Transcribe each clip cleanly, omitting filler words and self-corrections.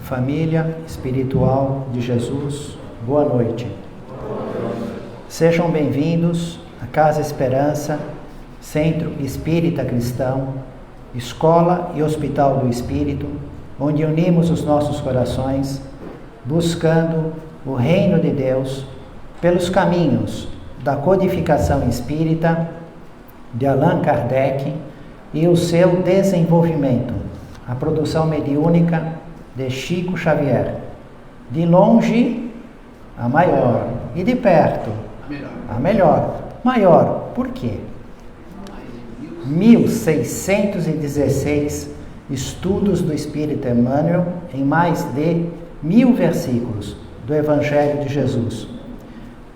família espiritual de Jesus, boa noite. Sejam bem-vindos à Casa Esperança, Centro Espírita Cristão, Escola e Hospital do Espírito, onde unimos os nossos corações, buscando o reino de Deus pelos caminhos da codificação espírita de Allan Kardec e o seu desenvolvimento, a produção mediúnica de Chico Xavier. De longe, a maior, e de perto, a melhor. Maior, por quê? 1616 estudos do Espírito Emmanuel em mais de 1000 versículos do Evangelho de Jesus.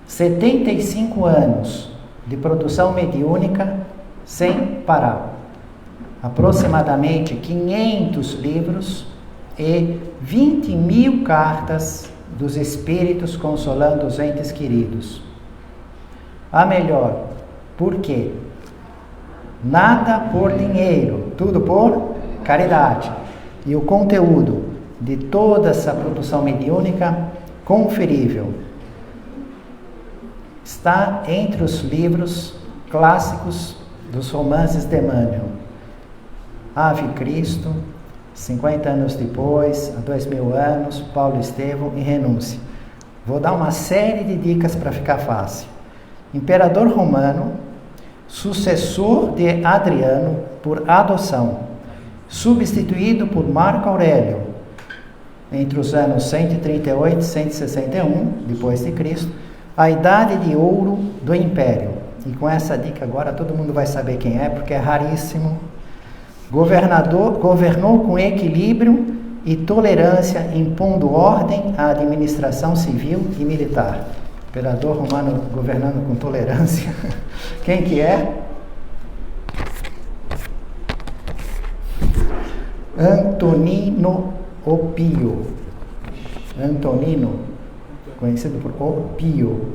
75 anos de produção mediúnica sem parar. Aproximadamente 500 livros e 20.000 cartas dos Espíritos consolando os entes queridos. A melhor, por quê? Nada por dinheiro, tudo por caridade. E o conteúdo de toda essa produção mediúnica conferível está entre os livros clássicos dos romances de Emmanuel. Ave Cristo, 50 anos depois, há 2000 anos, Paulo Estevão e Renúncia. Vou dar uma série de dicas para ficar fácil. Imperador Romano, sucessor de Adriano por adoção, substituído por Marco Aurélio, entre os anos 138 e 161 depois de Cristo, a idade de ouro do Império. E com essa dica agora todo mundo vai saber quem é, porque é raríssimo. Governou com equilíbrio e tolerância, impondo ordem à administração civil e militar. Imperador romano governando com tolerância. Quem que é? Antonino Opio. Antonino, conhecido por Opio.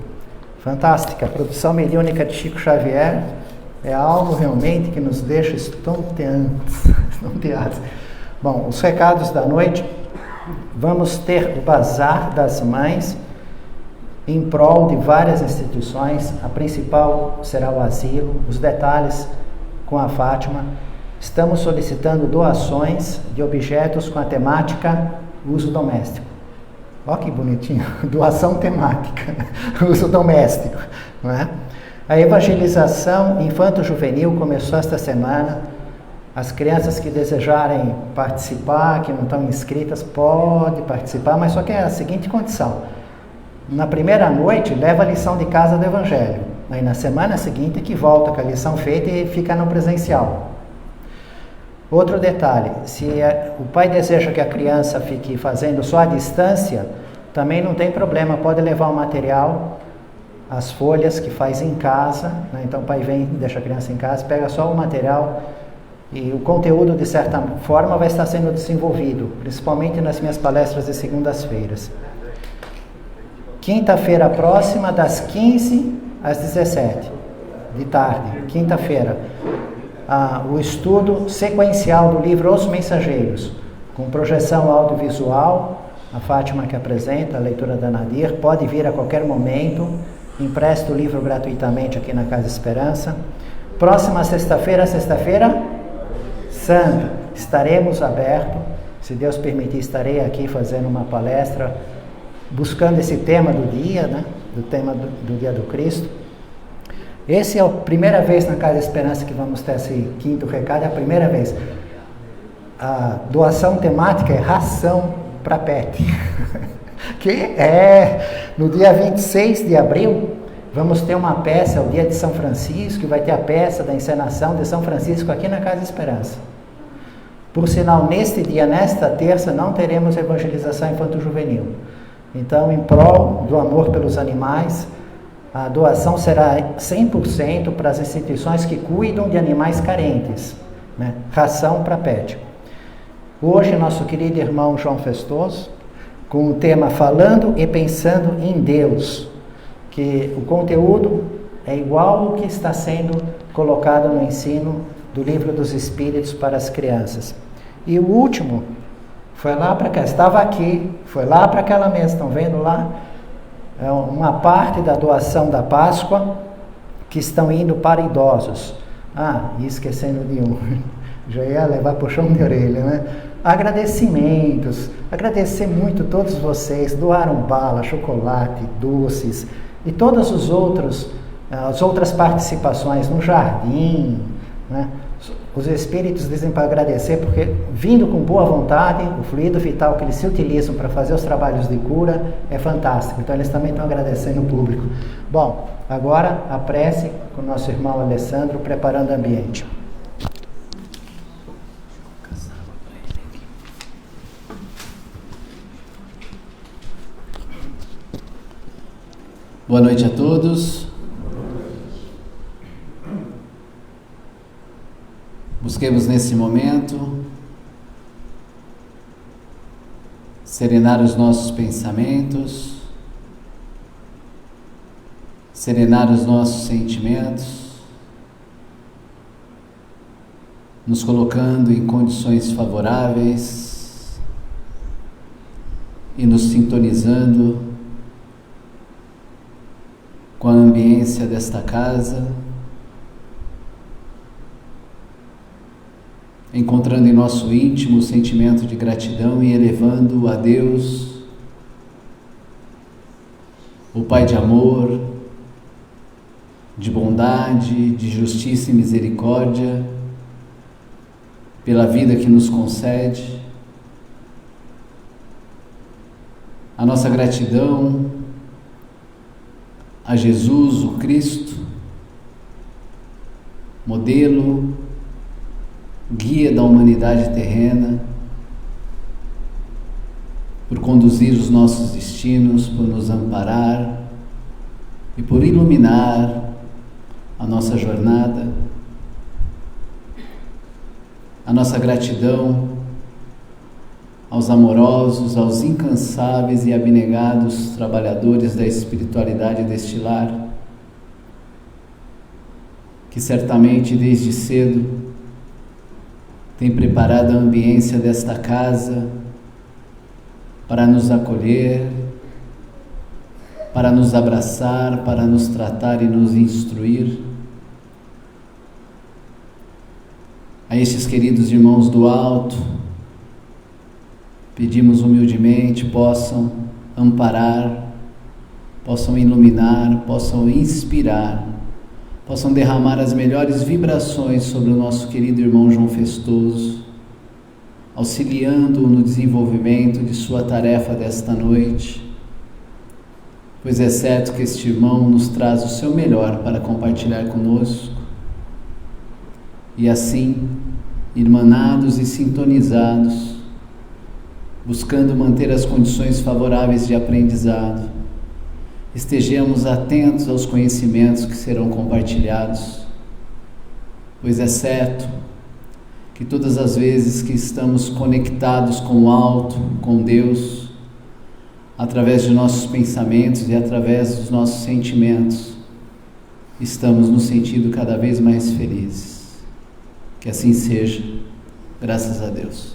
Fantástica. A produção mediúnica de Chico Xavier é algo realmente que nos deixa estonteantes. Bom, os recados da noite. Vamos ter o Bazar das Mães em prol de várias instituições. A principal será o asilo. Os detalhes com a Fátima. Estamos solicitando doações de objetos com a temática uso doméstico. Olha que bonitinho, doação temática, uso doméstico, não é? A evangelização infanto-juvenil começou esta semana. As crianças que desejarem participar, que não estão inscritas, podem participar, mas só que é a seguinte condição: na primeira noite, leva a lição de casa do Evangelho. Aí na semana seguinte que volta com a lição feita e fica no presencial. Outro detalhe, se o pai deseja que a criança fique fazendo só à distância, também não tem problema, pode levar o material, as folhas que faz em casa, né? Então o pai vem, deixa a criança em casa, pega só o material e o conteúdo de certa forma vai estar sendo desenvolvido, principalmente nas minhas palestras de segundas-feiras. Quinta-feira próxima, das 15 às 17 de tarde, quinta-feira. O estudo sequencial do livro Os Mensageiros, com projeção audiovisual, a Fátima que apresenta, a leitura da Nadir, pode vir a qualquer momento, empresta o livro gratuitamente aqui na Casa Esperança. Próxima sexta-feira Santa, estaremos abertos, se Deus permitir estarei aqui fazendo uma palestra, buscando esse tema do dia, né? Do tema do Dia do Cristo. Essa é a primeira vez na Casa Esperança que vamos ter esse quinto recado, é a primeira vez. A doação temática é ração para pet. Que é, no dia 26 de abril, vamos ter uma peça, o dia de São Francisco, e vai ter a peça da encenação de São Francisco aqui na Casa Esperança. Por sinal, neste dia, nesta terça, não teremos evangelização infanto-juvenil. Então, em prol do amor pelos animais, a doação será 100% para as instituições que cuidam de animais carentes, né? Ração para pet. Hoje, nosso querido irmão João Festoso, com o tema Falando e Pensando em Deus, que o conteúdo é igual ao que está sendo colocado no ensino do Livro dos Espíritos para as crianças. E o último Foi lá para cá, estava aqui, foi lá para aquela mesa, estão vendo lá? É uma parte da doação da Páscoa que estão indo para idosos. E esquecendo de um, já ia levar puxão de orelha, né? Agradecimentos, agradecer muito todos vocês, doaram bala, chocolate, doces e todas as outras participações no jardim, né? Os espíritos dizem para agradecer porque, vindo com boa vontade, o fluido vital que eles se utilizam para fazer os trabalhos de cura é fantástico. Então, eles também estão agradecendo o público. Bom, agora a prece com o nosso irmão Alessandro, preparando o ambiente. Boa noite a todos. Busquemos nesse momento serenar os nossos pensamentos, serenar os nossos sentimentos, nos colocando em condições favoráveis e nos sintonizando com a ambiência desta casa, encontrando em nosso íntimo o sentimento de gratidão e elevando a Deus, o Pai de amor, de bondade, de justiça e misericórdia, pela vida que nos concede, a nossa gratidão a Jesus, o Cristo, modelo, guia da humanidade terrena, por conduzir os nossos destinos, por nos amparar e por iluminar a nossa jornada. A nossa gratidão aos amorosos, aos incansáveis e abnegados trabalhadores da espiritualidade deste lar, que certamente desde cedo tem preparado a ambiência desta casa para nos acolher, para nos abraçar, para nos tratar e nos instruir. A estes queridos irmãos do alto, pedimos humildemente, possam amparar, possam iluminar, possam inspirar, possam derramar as melhores vibrações sobre o nosso querido irmão João Festoso, auxiliando-o no desenvolvimento de sua tarefa desta noite, pois é certo que este irmão nos traz o seu melhor para compartilhar conosco, e assim, irmanados e sintonizados, buscando manter as condições favoráveis de aprendizado, estejamos atentos aos conhecimentos que serão compartilhados, pois é certo que todas as vezes que estamos conectados com o alto, com Deus, através de nossos pensamentos e através dos nossos sentimentos, estamos no sentido cada vez mais felizes. Que assim seja, graças a Deus.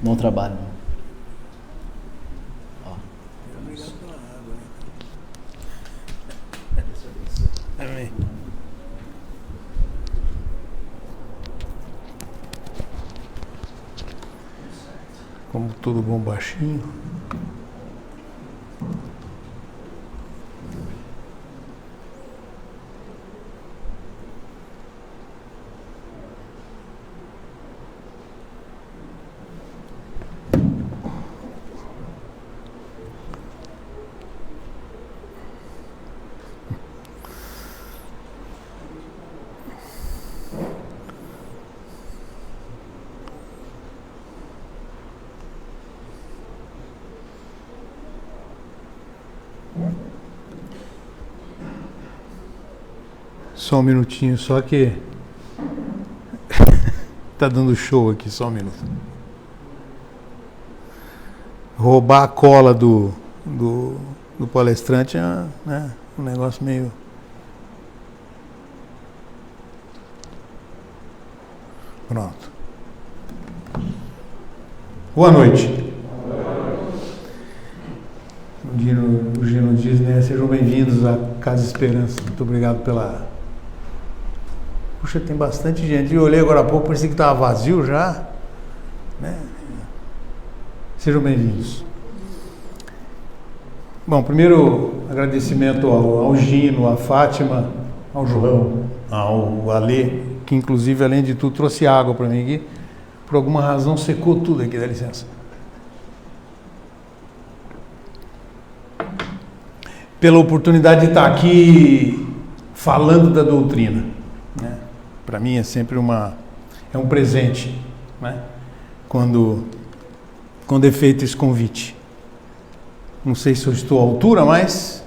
Bom trabalho. Amém. Como todo bom baixinho. Só um minutinho, só que tá dando show aqui, só um minuto. Roubar a cola do palestrante é, né, um negócio meio... Pronto. Boa noite. O Gino diz, né? Sejam bem-vindos à Casa Esperança. Muito obrigado pela... Puxa, tem bastante gente. Eu olhei agora há pouco, parecia que estava vazio já. Né? Sejam bem-vindos. Bom, primeiro agradecimento ao Gino, à Fátima, ao João, ao Alê, que inclusive, além de tudo, trouxe água para mim aqui. Por alguma razão secou tudo aqui, dá licença. Pela oportunidade de estar aqui falando da doutrina. Né? Para mim é sempre é um presente, né? Quando é feito esse convite. Não sei se eu estou à altura, mas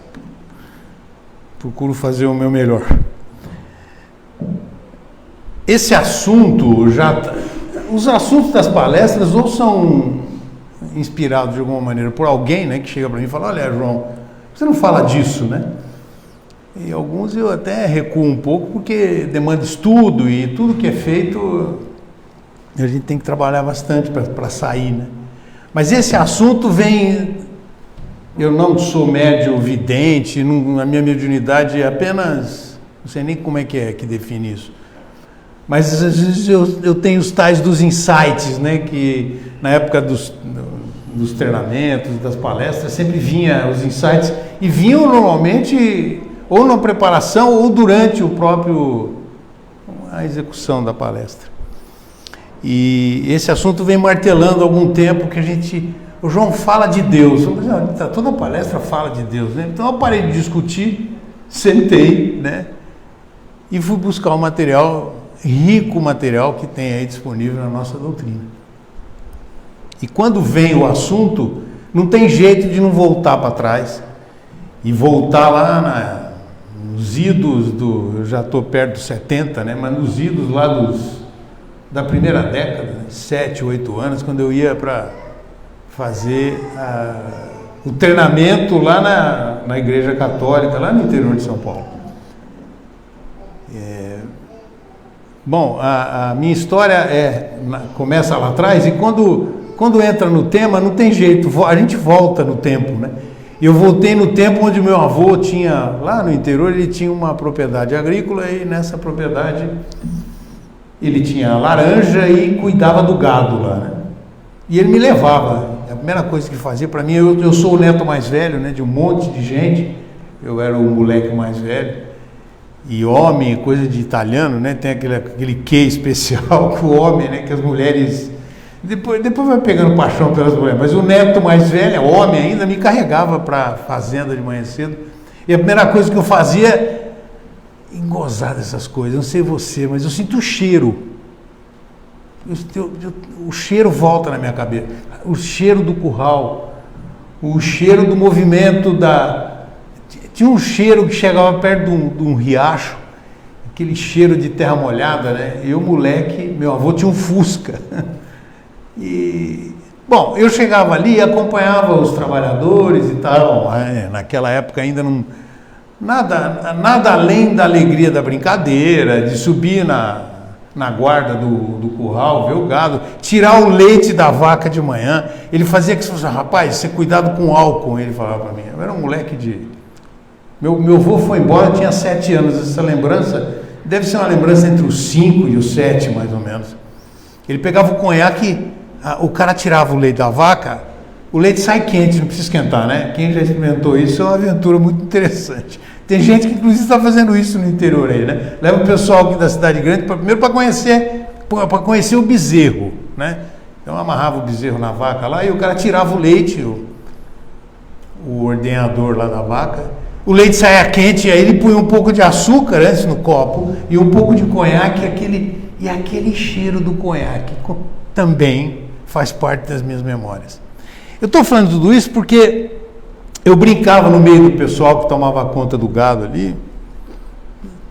procuro fazer o meu melhor. Esse assunto os assuntos das palestras ou são inspirados de alguma maneira por alguém, né, que chega para mim e fala: olha, João, você não fala disso, né? E alguns eu até recuo um pouco porque demanda estudo e tudo que é feito a gente tem que trabalhar bastante para sair, né? Mas esse assunto vem... Eu não sou médium vidente, a minha mediunidade é apenas... Não sei nem como é que define isso. Mas às vezes eu tenho os tais dos insights, né? Que na época dos treinamentos, das palestras, sempre vinha os insights e vinham normalmente ou na preparação ou durante a execução da palestra. E esse assunto vem martelando há algum tempo que o João fala de Deus. Toda palestra fala de Deus, né? Então eu parei de discutir, sentei, né? E fui buscar o rico material que tem aí disponível na nossa doutrina. E quando vem o assunto, não tem jeito de não voltar para trás e voltar lá nos idos eu já estou perto dos 70, né? Mas nos idos lá da primeira década, né? 7, 8 anos, quando eu ia para fazer o treinamento lá na Igreja Católica, lá no interior de São Paulo. Bom, a minha história começa lá atrás e quando entra no tema, não tem jeito, a gente volta no tempo, né? Eu voltei no tempo onde meu avô tinha, lá no interior, ele tinha uma propriedade agrícola e nessa propriedade ele tinha laranja e cuidava do gado lá, né? E ele me levava, a primeira coisa que ele fazia para mim, eu sou o neto mais velho, né, de um monte de gente, eu era o moleque mais velho, e homem, coisa de italiano, né, tem aquele quê especial com o homem, né, que as mulheres... Depois vai pegando paixão pelas mulheres, mas o neto mais velho, homem ainda, me carregava para a fazenda de manhã cedo. E a primeira coisa que eu fazia é engozar dessas coisas. Eu não sei você, mas eu sinto o cheiro. O cheiro volta na minha cabeça. O cheiro do curral, o cheiro do movimento Tinha um cheiro que chegava perto de um riacho, aquele cheiro de terra molhada, né? Eu, moleque, meu avô tinha um Fusca. E, bom, eu chegava ali e acompanhava os trabalhadores e tal. Naquela época ainda não... Nada além da alegria da brincadeira, de subir na guarda do curral, ver o gado, tirar o leite da vaca de manhã. Ele fazia que você fosse: rapaz, você cuidado com álcool, ele falava para mim. Eu era um moleque Meu avô foi embora, tinha 7 anos. Essa lembrança deve ser uma lembrança entre os 5 e os 7, mais ou menos. Ele pegava o conhaque, o cara tirava o leite da vaca, o leite sai quente, não precisa esquentar, né? Quem já experimentou isso é uma aventura muito interessante. Tem gente que inclusive está fazendo isso no interior aí, né? Leva o pessoal aqui da cidade grande primeiro para conhecer o bezerro, né? Então amarrava o bezerro na vaca lá e o cara tirava o leite, o ordenhador lá da vaca, o leite saía quente e aí ele punha um pouco de açúcar antes no copo e um pouco de conhaque, aquele cheiro do conhaque também faz parte das minhas memórias. Eu estou falando tudo isso porque eu brincava no meio do pessoal que tomava conta do gado ali,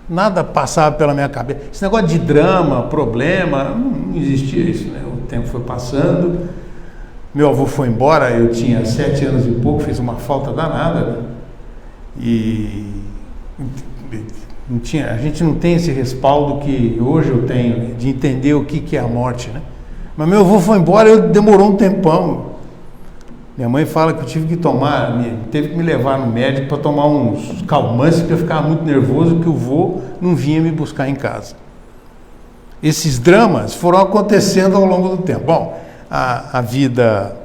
nada passava pela minha cabeça. Esse negócio de drama, problema, não existia isso, né? O tempo foi passando, meu avô foi embora, eu tinha 7 anos e pouco, fez uma falta danada, né? E a gente não tem esse respaldo que hoje eu tenho, né? De entender o que é a morte, né? Mas meu avô foi embora, demorou um tempão. Minha mãe fala que eu tive que teve que me levar no médico para tomar uns calmantes, porque eu ficava muito nervoso, que o vô não vinha me buscar em casa. Esses dramas foram acontecendo ao longo do tempo. Bom, a vida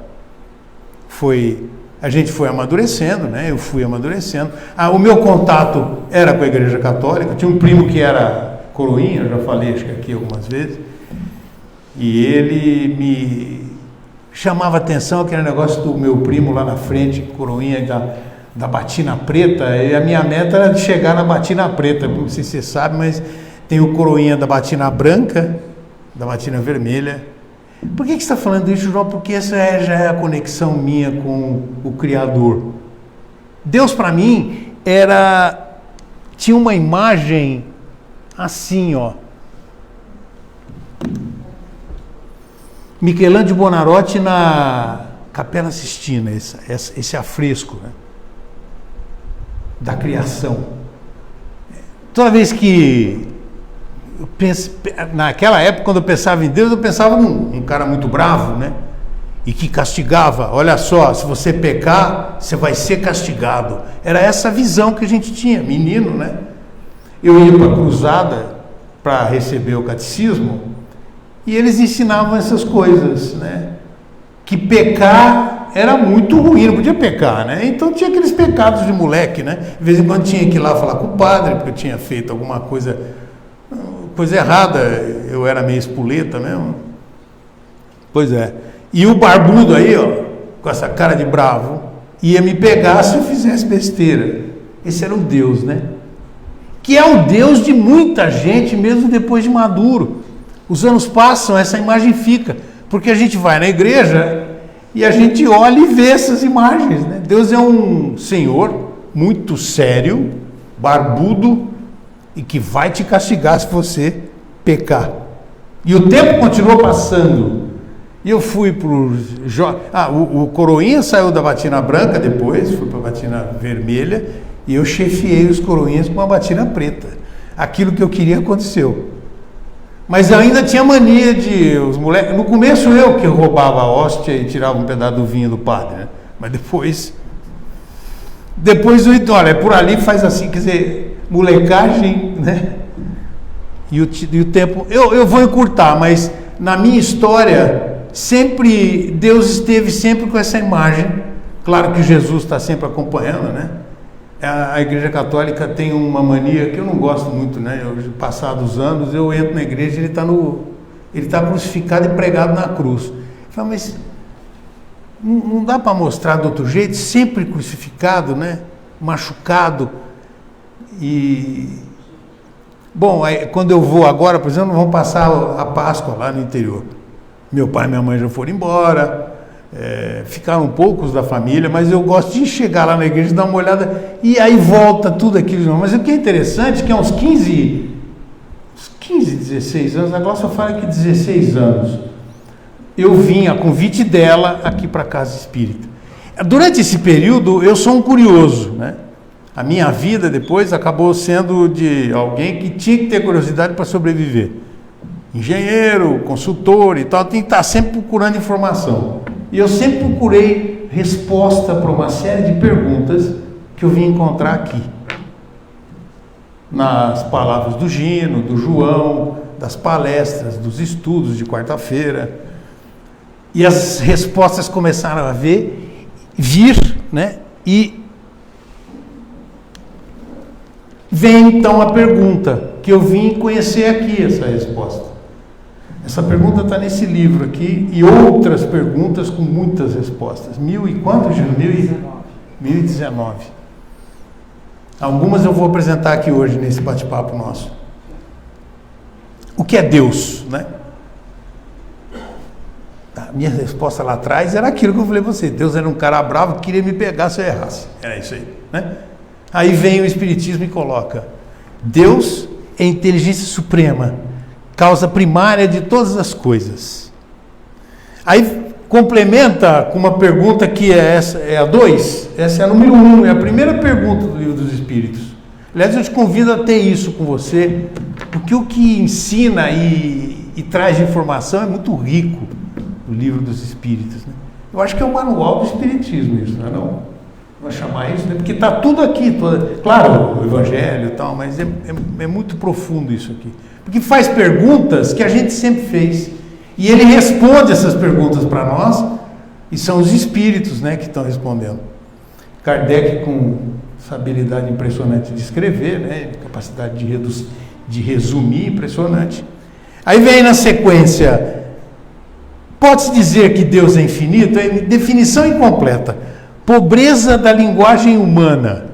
a gente foi amadurecendo, né? Eu fui amadurecendo. O meu contato era com a Igreja Católica. Tinha um primo que era coroinha, eu já falei acho que aqui algumas vezes, e ele me chamava atenção aquele negócio do meu primo lá na frente, coroinha da batina preta, e a minha meta era de chegar na batina preta. Não sei se você sabe, mas tem o coroinha da batina branca, da batina vermelha. Por que você está falando isso, João? Porque essa já é a conexão minha com o Criador. Deus, para mim, tinha uma imagem assim, ó. Michelangelo Buonarroti na Capela Sistina, esse afresco, né, da criação. Toda vez que eu naquela época, quando eu pensava em Deus, eu pensava um cara muito bravo, né? E que castigava. Olha só, se você pecar, você vai ser castigado. Era essa visão que a gente tinha, menino, né? Eu ia para a cruzada para receber o catecismo e eles ensinavam essas coisas, né? Que pecar era muito ruim, não podia pecar, né? Então tinha aqueles pecados de moleque, né? De vez em quando tinha que ir lá falar com o padre, porque eu tinha feito alguma coisa errada, eu era meio espoleta mesmo. Pois é. E o barbudo aí, ó, com essa cara de bravo, ia me pegar se eu fizesse besteira. Esse era o Deus, né? Que é o Deus de muita gente, mesmo depois de maduro. Os anos passam, essa imagem fica, porque a gente vai na igreja e a gente olha e vê essas imagens, né? Deus é um Senhor muito sério, barbudo, e que vai te castigar se você pecar. E o tempo continuou passando. E eu fui para o coroinha saiu da batina branca depois, fui para a batina vermelha, e eu chefiei os coroinhas com a batina preta. Aquilo que eu queria aconteceu. Mas eu ainda tinha mania de... os moleques, no começo eu que roubava a hóstia e tirava um pedaço do vinho do padre, né? Mas depois olha, por ali faz assim, quer dizer, molecagem, né? E o tempo... Eu vou encurtar, mas na minha história, sempre, Deus esteve sempre com essa imagem. Claro que Jesus está sempre acompanhando, né? A Igreja Católica tem uma mania que eu não gosto muito, né? Passados anos, eu entro na igreja e ele está crucificado e pregado na cruz. Eu falo, mas não dá para mostrar de outro jeito? Sempre crucificado, né? Machucado. E bom, aí, quando eu vou agora, por exemplo, vamos passar a Páscoa lá no interior. Meu pai e minha mãe já foram embora, ficaram poucos da família, mas eu gosto de chegar lá na igreja, dar uma olhada, e aí volta tudo aquilo. Mas o que é interessante é que há uns 15, 16 anos, a Glócia fala que 16 anos, eu vim a convite dela aqui para a Casa Espírita. Durante esse período, eu sou um curioso, né? A minha vida depois acabou sendo de alguém que tinha que ter curiosidade para sobreviver. Engenheiro, consultor e tal, tem que estar sempre procurando informação. E eu sempre procurei resposta para uma série de perguntas que eu vim encontrar aqui. Nas palavras do Gino, do João, das palestras, dos estudos de quarta-feira. E as respostas começaram a vir, né? E vem então a pergunta, que eu vim conhecer aqui essa resposta. Essa pergunta está nesse livro aqui, e outras perguntas com muitas respostas. 1000 e quanto, Gino? 1019. Algumas eu vou apresentar aqui hoje, nesse bate-papo nosso. O que é Deus, né? A minha resposta lá atrás era aquilo que eu falei para você. Deus era um cara bravo que queria me pegar se eu errasse. Era isso aí, né? Aí vem o Espiritismo e coloca: Deus é a inteligência suprema, causa primária de todas as coisas. Aí complementa com uma pergunta que é essa, é a 2, essa é a número 1, é a primeira pergunta do Livro dos Espíritos. Aliás, eu te convido a ter isso com você, porque o que ensina e traz informação é muito rico. o livro dos Espíritos, né? Eu acho que é o manual do Espiritismo isso, não é não? Vou chamar isso, né? Porque está tudo aqui, claro, o Evangelho e tal, mas é muito profundo isso aqui. Porque faz perguntas que a gente sempre fez, e ele responde essas perguntas para nós, e são os Espíritos, né, que estão respondendo. Kardec, com essa habilidade impressionante de escrever, né, capacidade de resumir impressionante. Aí vem na sequência... Pode-se dizer que Deus é infinito? É definição incompleta. Pobreza da linguagem humana.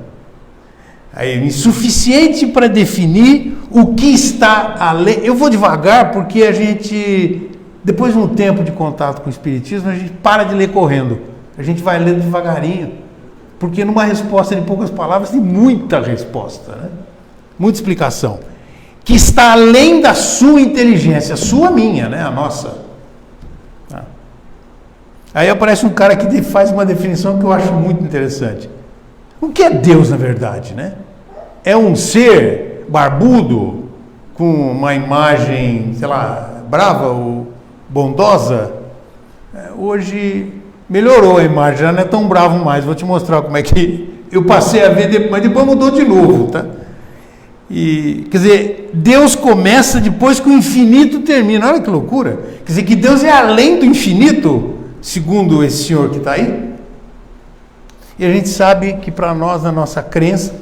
É insuficiente para definir o que está além. Eu vou devagar porque a gente, depois de um tempo de contato com o Espiritismo, a gente para de ler correndo. A gente vai lendo devagarinho. Porque numa resposta de poucas palavras tem muita resposta, né? Muita explicação. Que está além da sua inteligência, sua, minha, né? A nossa. Aí aparece um cara que faz uma definição que eu acho muito interessante. O que é Deus, na verdade, né? É um ser barbudo, com uma imagem, sei lá, brava ou bondosa? Hoje melhorou a imagem, já não é tão bravo mais. Vou te mostrar como é que eu passei a ver, mas depois mudou de novo, tá? E, quer dizer, Deus começa depois que o infinito termina. Olha que loucura. Quer dizer, que Deus é além do infinito, segundo esse senhor que está aí. E a gente sabe que para nós, na nossa crença,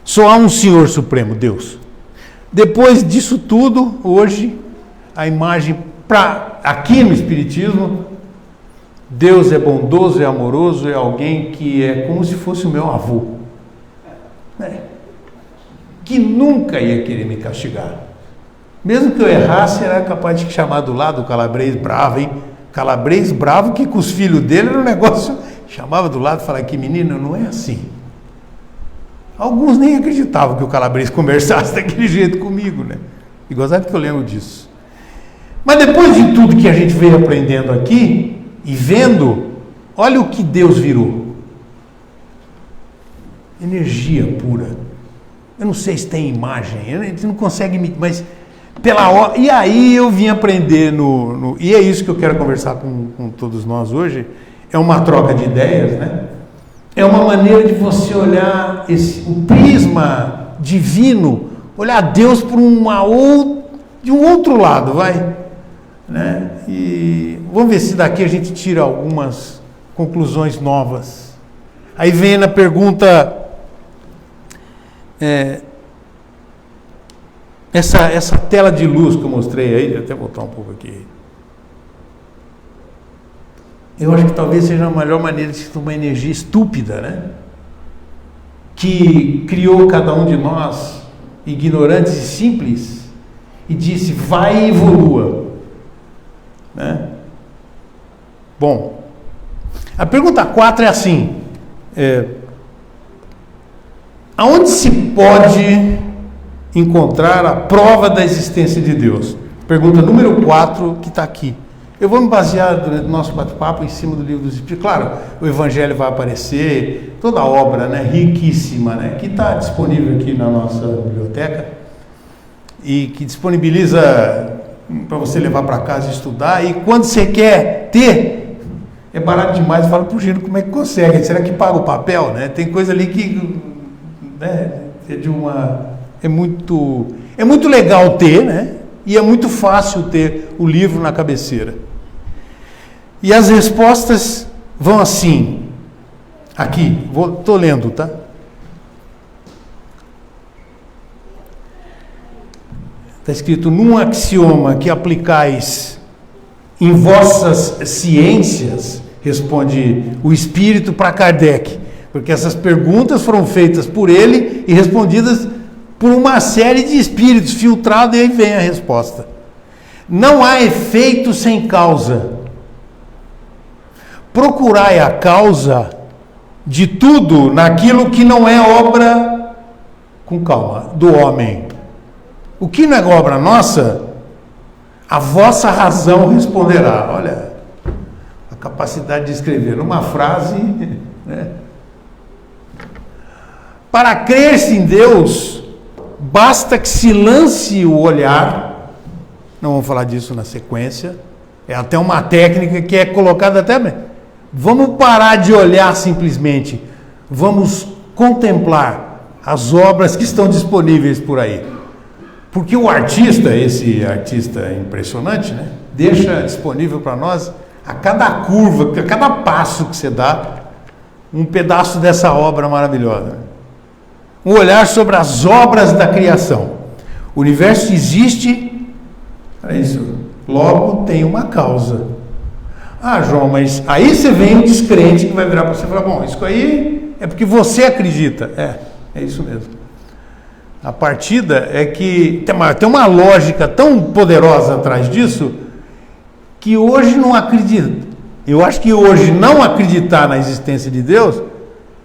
só há um Senhor Supremo, Deus. Depois disso tudo, hoje, a imagem aqui no Espiritismo, Deus é bondoso, é amoroso, é alguém que é como se fosse o meu avô, né? Que nunca ia querer me castigar. Mesmo que eu errasse, era capaz de chamar do lado o Calabres bravo, hein? Calabres bravo, que com os filhos dele era um negócio, chamava do lado e falava que menino, não é assim. Alguns nem acreditavam que o Calabres conversasse daquele jeito comigo, né? E gozado que eu lembro disso. Mas depois de tudo que a gente veio aprendendo aqui e vendo, olha o que Deus virou. Energia pura. Eu não sei se tem imagem, a gente não consegue, mas pela hora. E aí eu vim aprender e é isso que eu quero conversar com todos nós hoje. É uma troca de ideias, né? É uma maneira de você olhar o prisma divino, olhar Deus por de um outro lado, vai, né? E vamos ver se daqui a gente tira algumas conclusões novas. Aí vem na pergunta essa tela de luz que eu mostrei aí, deixa eu até voltar um pouco aqui. Eu acho que talvez seja a melhor maneira de se ter uma energia estúpida, né? Que criou cada um de nós, ignorantes e simples, e disse, vai e evolua, né? Bom, a pergunta 4 é assim, aonde se pode encontrar a prova da existência de Deus? Pergunta número 4 que está aqui. Eu vou me basear durante o nosso bate-papo em cima do livro dos Espíritos. Claro, o Evangelho vai aparecer, toda a obra, né, riquíssima, né, que está disponível aqui na nossa biblioteca e que disponibiliza para você levar para casa e estudar. E quando você quer ter, é barato demais. Fala para o Gino como é que consegue. Será que paga o papel? Né? Tem coisa ali que, né, é muito legal ter, né? E é muito fácil ter o livro na cabeceira. E as respostas vão assim. Aqui, estou lendo, tá? Está escrito, num axioma que aplicais em vossas ciências, responde o Espírito para Kardec, porque essas perguntas foram feitas por ele e respondidas por uma série de espíritos filtrados, e aí vem a resposta. Não há efeito sem causa. Procurai a causa de tudo naquilo que não é obra, com calma, do homem. O que não é obra nossa, a vossa razão responderá. Olha, a capacidade de escrever numa frase, né? Para crer-se em Deus, basta que se lance o olhar, não vamos falar disso na sequência, É até uma técnica que é colocada até... Vamos parar de olhar simplesmente. Vamos contemplar as obras que estão disponíveis por aí. Porque o artista, esse artista impressionante, né, deixa disponível para nós, a cada curva, a cada passo que você dá, um pedaço dessa obra maravilhosa. Um olhar sobre as obras da criação. O universo existe, é isso, logo tem uma causa. Ah, João, mas aí você vem um descrente que vai virar para você e falar, bom, isso aí é porque você acredita. É isso mesmo. A partida é que tem uma lógica tão poderosa atrás disso que hoje não acredita. Eu acho que hoje não acreditar na existência de Deus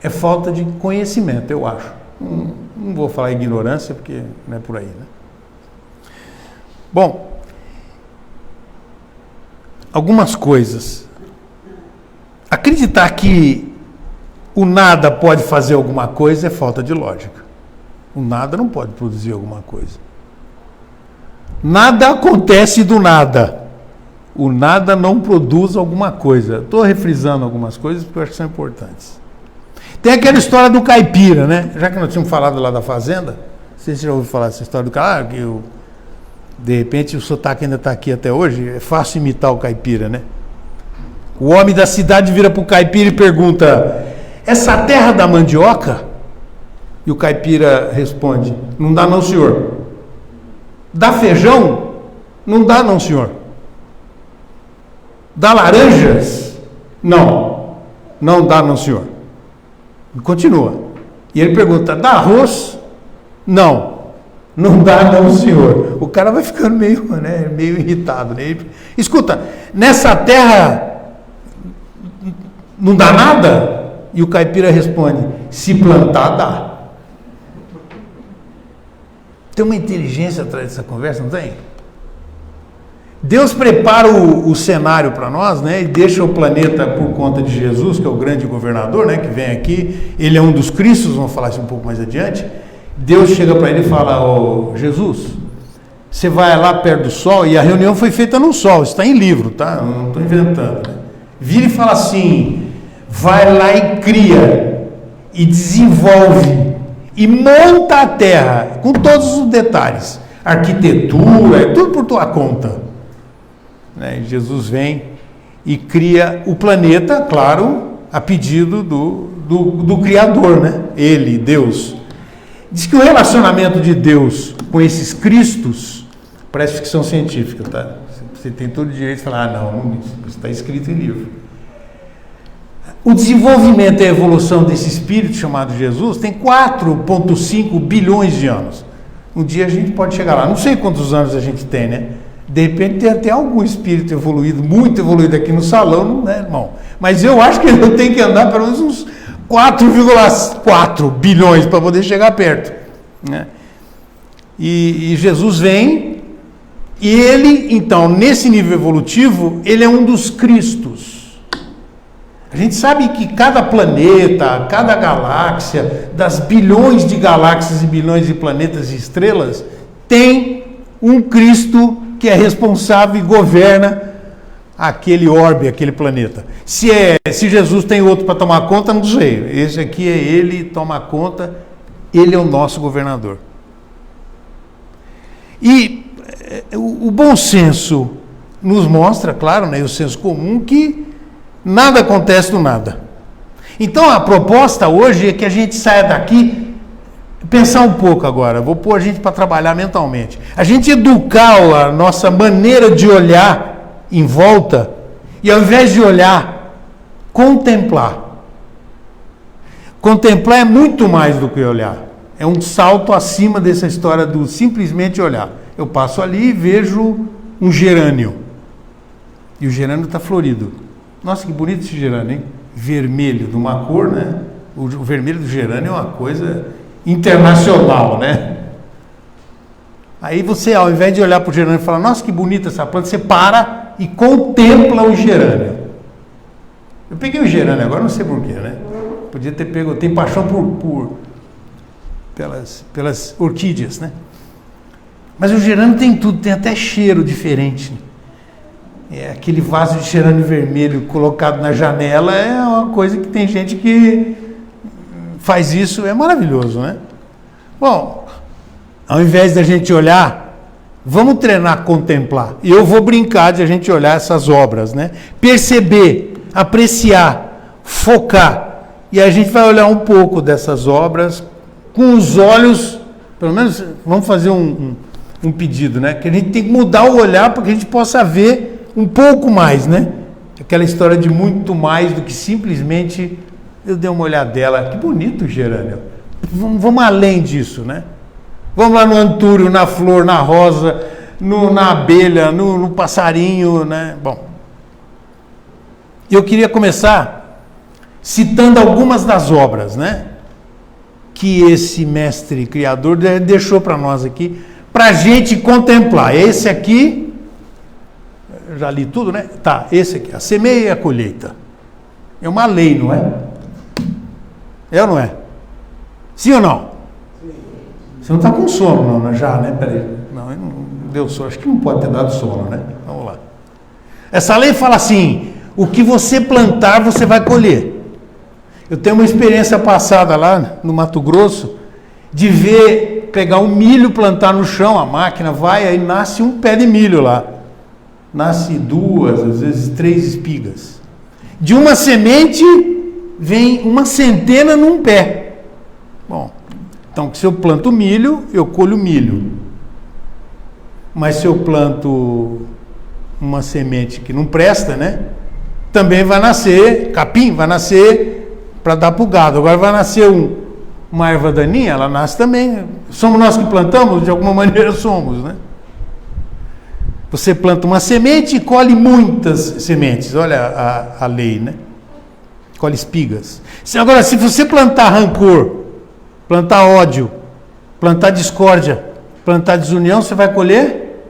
é falta de conhecimento, eu acho. Não vou falar ignorância porque não é por aí, né? Bom, algumas coisas. Acreditar que o nada pode fazer alguma coisa é falta de lógica. O nada não pode produzir alguma coisa. Nada acontece do nada. O nada não produz alguma coisa. Estou refrisando algumas coisas porque eu acho que são importantes. Tem aquela história do caipira, né? Já que nós tínhamos falado lá da fazenda, não sei se você já ouviu falar dessa história do cara, que de repente o sotaque ainda está aqui até hoje, é fácil imitar o caipira, né? O homem da cidade vira para o caipira e pergunta, essa terra da mandioca? E o caipira responde, não dá não, senhor. Dá feijão? Não dá não, senhor. Dá laranjas? Não. Não dá não, senhor. E continua. E ele pergunta, dá arroz? Não. Não dá não, senhor. O cara vai ficando meio irritado, né? Escuta, nessa terra não dá nada? E o caipira responde, se plantar dá. Tem uma inteligência atrás dessa conversa, não tem? Deus prepara o cenário para nós, né? E deixa o planeta por conta de Jesus, que é o grande governador, né? Que vem aqui. Ele é um dos Cristos, vamos falar isso um pouco mais adiante. Deus chega para ele e fala, ô Jesus, você vai lá perto do sol, e a reunião foi feita no sol, isso está em livro, tá? Eu não estou inventando. Né? Vira e fala assim, vai lá e cria, e desenvolve, e monta a terra, com todos os detalhes, arquitetura, tudo por tua conta. Né? Jesus vem e cria o planeta, claro, a pedido do Criador, né? Ele, Deus. Diz que o relacionamento de Deus com esses Cristos parece ficção científica, tá? Você tem todo o direito de falar, não, isso está escrito em livro. O desenvolvimento e a evolução desse espírito chamado Jesus tem 4,5 bilhões de anos. Um dia a gente pode chegar lá. Não sei quantos anos a gente tem, né? De repente tem até algum espírito evoluído, muito evoluído aqui no salão, né, irmão? Mas eu acho que ele tem que andar pelo menos uns 4,4 bilhões para poder chegar perto. Né? E Jesus vem, e ele, então, nesse nível evolutivo, ele é um dos Cristos. A gente sabe que cada planeta, cada galáxia, das bilhões de galáxias e bilhões de planetas e estrelas, tem um Cristo que é responsável e governa aquele orbe, aquele planeta. Se Jesus tem outro para tomar conta, não sei. Esse aqui é ele, toma conta, ele é o nosso governador. E o bom senso nos mostra, claro, né, o senso comum, que nada acontece do nada. Então a proposta hoje é que a gente saia daqui, pensar um pouco agora, vou pôr a gente para trabalhar mentalmente. A gente educar a nossa maneira de olhar em volta, e ao invés de olhar, contemplar. Contemplar é muito mais do que olhar. É um salto acima dessa história do simplesmente olhar. Eu passo ali e vejo um gerânio. E o gerânio está florido. Nossa, que bonito esse gerânio, hein? Vermelho, de uma cor, né? O vermelho do gerânio é uma coisa internacional, né? Aí você, ao invés de olhar para o gerânio e falar, nossa, que bonita essa planta, você para e contempla o gerânio. Eu peguei o gerânio agora, não sei porquê, né? Podia ter pego, tem paixão pelas orquídeas, né? Mas o gerânio tem tudo, tem até cheiro diferente. aquele vaso de gerânio vermelho colocado na janela é uma coisa que tem gente que faz isso, é maravilhoso, né? Bom, ao invés da gente olhar, vamos treinar a contemplar. E eu vou brincar de a gente olhar essas obras, né? Perceber, apreciar, focar. E a gente vai olhar um pouco dessas obras com os olhos, pelo menos vamos fazer um pedido, né? Que a gente tem que mudar o olhar para que a gente possa ver um pouco mais, né? Aquela história de muito mais do que simplesmente eu dei uma olhadela. Que bonito, gerânio. Vamos além disso, né? Vamos lá no antúrio, na flor, na rosa, na abelha, no passarinho, né? Bom, eu queria começar citando algumas das obras, né? Que esse mestre criador deixou para nós aqui, para a gente contemplar. Esse aqui, eu já li tudo, né? Tá, esse aqui, a semeia e a colheita. É uma lei, não é? É ou não é? Sim ou não? Você não está com sono, não, já, né? Peraí. Não deu sono. Acho que não pode ter dado sono, né? Vamos lá. Essa lei fala assim: o que você plantar, você vai colher. Eu tenho uma experiência passada lá no Mato Grosso de ver, pegar um milho, plantar no chão, a máquina vai, aí nasce um pé de milho lá. Nasce 2, às vezes 3 espigas. De uma semente vem uma centena num pé. Bom, então se eu planto milho, eu colho milho. Mas se eu planto uma semente que não presta, né? Também vai nascer capim, vai nascer para dar para o gado. Agora vai nascer uma erva daninha, ela nasce também. Somos nós que plantamos? De alguma maneira somos, né? Você planta uma semente e colhe muitas sementes. Olha a lei, né? Colhe espigas. Agora, se você plantar rancor, plantar ódio, plantar discórdia, plantar desunião, você vai colher?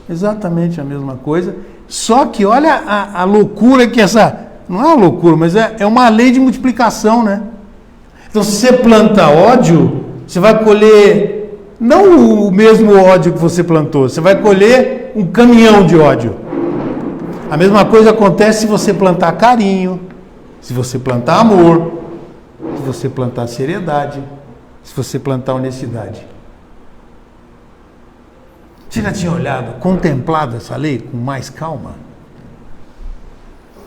Exatamente a mesma coisa. Só que olha a loucura que essa... Não é uma loucura, mas é uma lei de multiplicação, né? Então, se você planta ódio, você vai colher não o mesmo ódio que você plantou, você vai colher um caminhão de ódio. A mesma coisa acontece se você plantar carinho, se você plantar amor, se você plantar seriedade, se você plantar honestidade. Você já tinha olhado, contemplado essa lei com mais calma?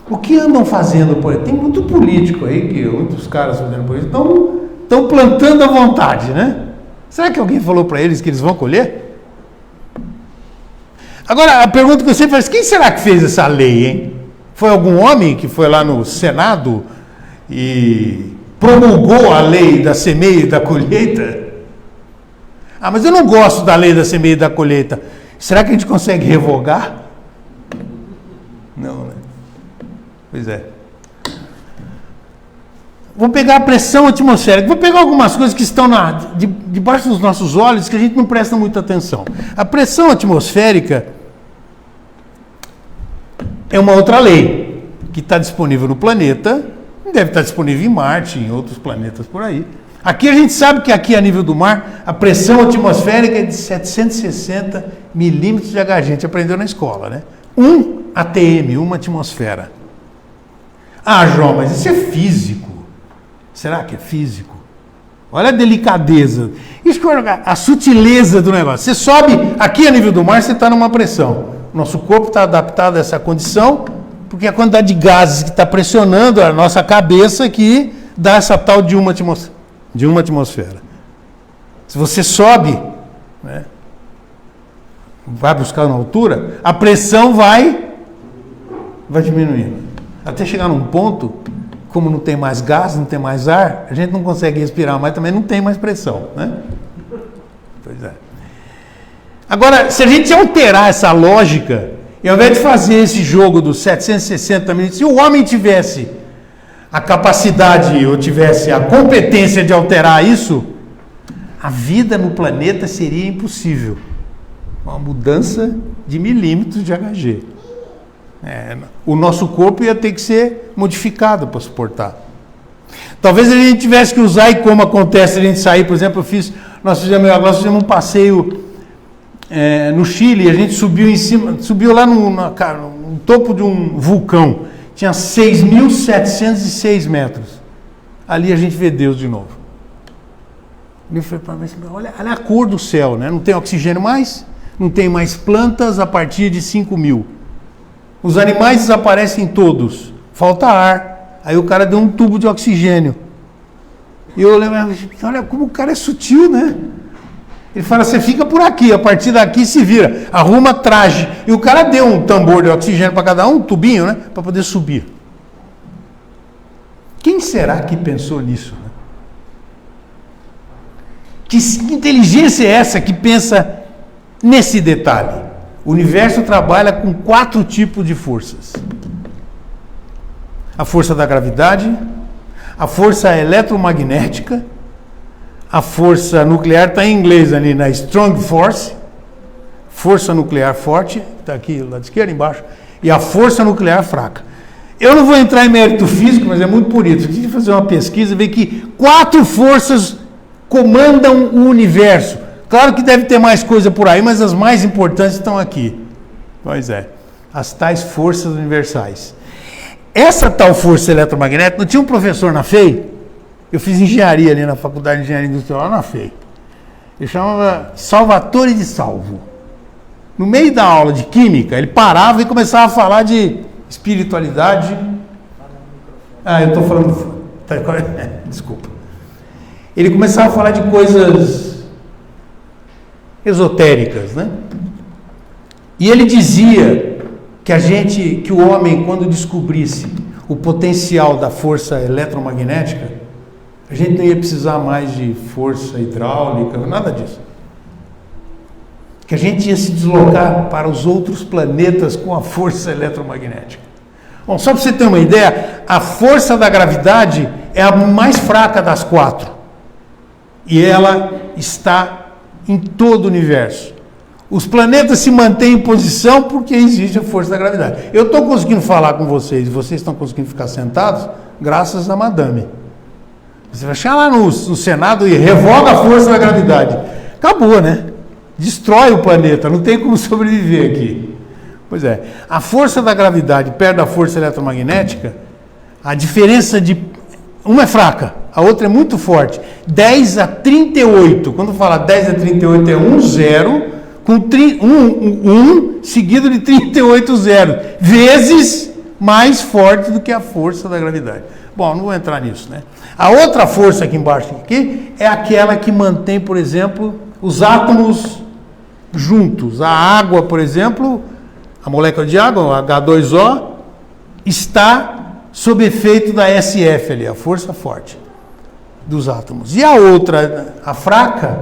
O que andam fazendo por aí? Tem muito político aí, que muitos caras fazendo por aí, estão plantando à vontade, né? Será que alguém falou para eles que eles vão colher? Agora, a pergunta que eu sempre faço, quem será que fez essa lei, hein? Foi algum homem que foi lá no Senado e promulgou a lei da semeia e da colheita? Ah, mas eu não gosto da lei da semeia e da colheita. Será que a gente consegue revogar? Não, né? Pois é. Vou pegar a pressão atmosférica. Vou pegar algumas coisas que estão debaixo dos nossos olhos que a gente não presta muita atenção. A pressão atmosférica é uma outra lei que está disponível no planeta, deve estar disponível em Marte, em outros planetas por aí. Aqui a gente sabe que aqui a nível do mar, a pressão atmosférica é de 760 milímetros de Hg. A gente aprendeu na escola, né? 1 atm, uma atmosfera. Ah, João, mas isso é físico. Será que é físico? Olha a delicadeza. Isso que a sutileza do negócio. Você sobe aqui a nível do mar, você está numa pressão. Nosso corpo está adaptado a essa condição, porque a quantidade de gases que está pressionando a nossa cabeça que dá essa tal de uma atmosfera. Se você sobe, né, vai buscar uma altura, a pressão vai diminuindo. Até chegar num ponto, como não tem mais gás, não tem mais ar, a gente não consegue respirar, mas também não tem mais pressão, né? Pois é. Agora, se a gente alterar essa lógica, e ao invés de fazer esse jogo dos 760 minutos, se o homem tivesse a capacidade ou tivesse a competência de alterar isso, a vida no planeta seria impossível. Uma mudança de milímetros de Hg. O nosso corpo ia ter que ser modificado para suportar. Talvez a gente tivesse que usar, e como acontece a gente sair, por exemplo, nós fizemos um passeio no Chile, a gente subiu lá no topo de um vulcão, tinha 6.706 metros. Ali a gente vê Deus de novo. Eu falei, olha a cor do céu, né? Não tem oxigênio mais, não tem mais plantas a partir de 5.000. Os animais desaparecem todos, falta ar. Aí o cara deu um tubo de oxigênio. E eu lembro, olha como o cara é sutil, né? Ele fala, você fica por aqui, a partir daqui se vira, arruma traje. E o cara deu um tambor de oxigênio para cada um tubinho, né? Para poder subir. Quem será que pensou nisso? Né? Que inteligência é essa que pensa nesse detalhe? O universo trabalha com 4 tipos de forças. A força da gravidade, a força eletromagnética, a força nuclear, está em inglês ali na Strong Force, força nuclear forte, está aqui lá de esquerda embaixo, e a força nuclear fraca. Eu não vou entrar em mérito físico, mas é muito por isso. A gente vai fazer uma pesquisa e ver que 4 forças comandam o universo. Claro que deve ter mais coisa por aí, mas as mais importantes estão aqui. Pois é, as tais forças universais. Essa tal força eletromagnética, não tinha um professor na FEI? Eu fiz engenharia ali na Faculdade de Engenharia Industrial, na FEI. Ele chamava Salvatore de Salvo. No meio da aula de química, ele parava e começava a falar de espiritualidade. Eu estou falando... Desculpa. Ele começava a falar de coisas esotéricas, né? E ele dizia que o homem, quando descobrisse o potencial da força eletromagnética, a gente não ia precisar mais de força hidráulica, nada disso. Que a gente ia se deslocar para os outros planetas com a força eletromagnética. Bom, só para você ter uma ideia, a força da gravidade é a mais fraca das 4. E ela está em todo o universo. Os planetas se mantêm em posição porque existe a força da gravidade. Eu estou conseguindo falar com vocês, vocês estão conseguindo ficar sentados, graças a Madame. Você vai chegar lá no Senado e revoga a força da gravidade. Acabou, né? Destrói o planeta, não tem como sobreviver aqui. Pois é, a força da gravidade perto da força eletromagnética, a diferença de... Uma é fraca, a outra é muito forte. 10 a 38. Quando fala 10 a 38 é 1 zero, com 1 seguido de 38 zeros, vezes mais forte do que a força da gravidade. Bom, não vou entrar nisso, né? A outra força aqui embaixo aqui é aquela que mantém, por exemplo, os átomos juntos. A água, por exemplo, a molécula de água, o H2O, está sob efeito da SF ali, a força forte dos átomos. E a outra, a fraca,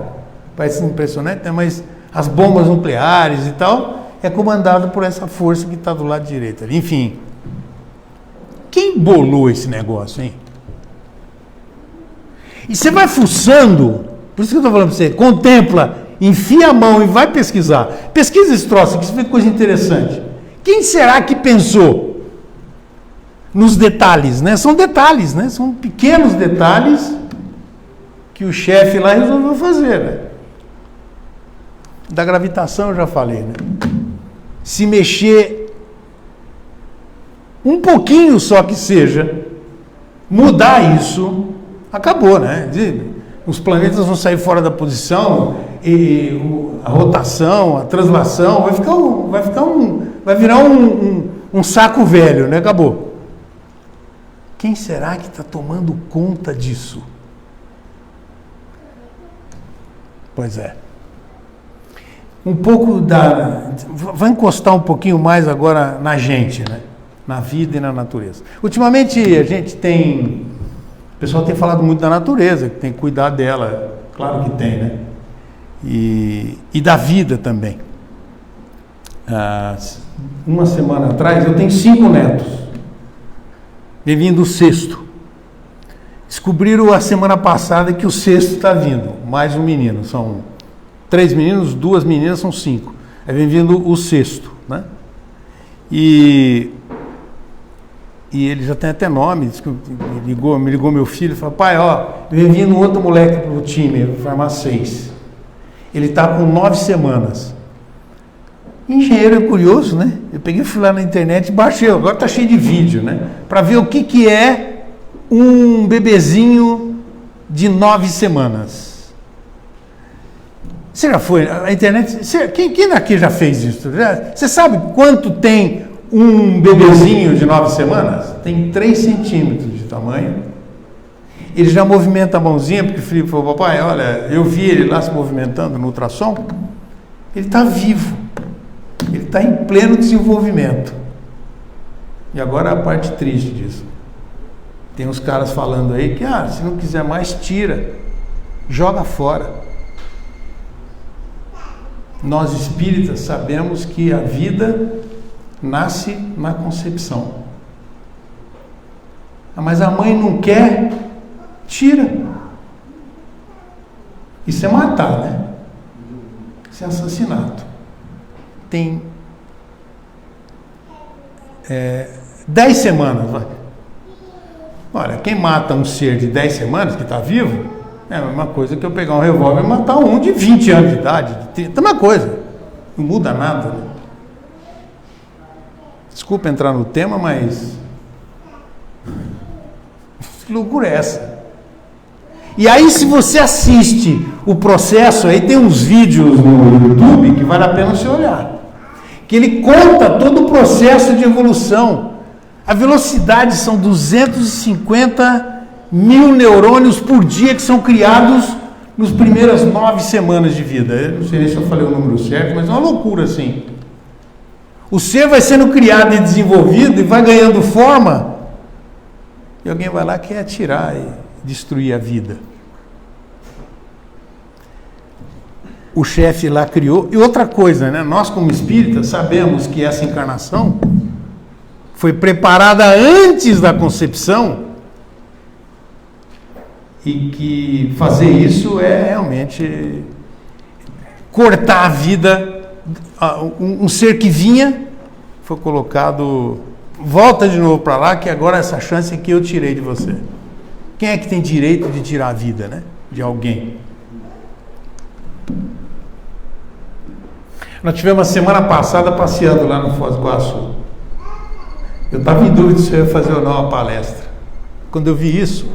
parece impressionante, né? Mas as bombas nucleares e tal, é comandada por essa força que está do lado direito ali. Enfim, quem bolou esse negócio, hein? E você vai fuçando, por isso que eu estou falando para você, contempla, enfia a mão e vai pesquisar. Pesquisa esse troço aqui, você vê coisa interessante. Quem será que pensou nos detalhes, né? São detalhes, né? São pequenos detalhes que o chefe lá resolveu fazer, né? Da gravitação eu já falei, né? Se mexer um pouquinho só que seja, mudar isso, acabou, né? Os planetas vão sair fora da posição e a rotação, a translação vai virar um saco velho, né? Acabou. Quem será que está tomando conta disso? Pois é. Um pouco vai encostar um pouquinho mais agora na gente, né? Na vida e na natureza. Ultimamente a gente tem... O pessoal tem falado muito da natureza, que tem que cuidar dela. Claro que tem, né? E da vida também. Uma semana atrás, eu tenho 5 netos. Bem-vindo o 6º. Descobriram a semana passada que o 6º está vindo. Mais um menino. São 3 meninos, 2 meninas, são 5. É bem-vindo o 6º, né? E ele já tem até nome. Me ligou meu filho e falou: pai, ó, bem-vindo outro moleque pro time, vai formar 6. Ele está com 9 semanas. Engenheiro é curioso, né? Eu peguei, fui lá na internet e baixei, agora tá cheio de vídeo, né? Para ver o que é um bebezinho de 9 semanas. Você já foi? A internet. Quem daqui já fez isso? Você sabe quanto tem um bebezinho de 9 semanas? Tem 3 centímetros de tamanho. Ele já movimenta a mãozinha, porque o Felipe falou, papai, olha, eu vi ele lá se movimentando no ultrassom. Ele está vivo. Ele está em pleno desenvolvimento. E agora a parte triste disso. Tem uns caras falando aí que, se não quiser mais, tira. Joga fora. Nós espíritas sabemos que a vida nasce na concepção. Mas a mãe não quer, tira. Isso é matar, né? Isso é assassinato. Tem 10 semanas. Vai. Olha, quem mata um ser de 10 semanas que está vivo, é a mesma coisa que eu pegar um revólver e matar um de 20 anos de idade, de 30, a mesma coisa. Não muda nada, né? Desculpa entrar no tema, mas que loucura é essa? E aí, se você assiste o processo, aí tem uns vídeos no YouTube que vale a pena você olhar. Que ele conta todo o processo de evolução. A velocidade são 250 mil neurônios por dia que são criados nas primeiras 9 semanas de vida. Eu não sei se eu falei o número certo, mas é uma loucura assim. O ser vai sendo criado e desenvolvido e vai ganhando forma, e alguém vai lá e quer atirar e destruir a vida. O chefe lá criou. E outra coisa, né? Nós como espíritas sabemos que essa encarnação foi preparada antes da concepção e que fazer isso é realmente cortar a vida. Um ser que vinha foi colocado, volta de novo para lá, que agora essa chance aqui eu tirei de você. Quem é que tem direito de tirar a vida, né? De alguém? Nós tivemos a semana passada passeando lá no Foz do Iguaçu. Eu estava em dúvida se eu ia fazer ou não uma palestra. Quando eu vi isso,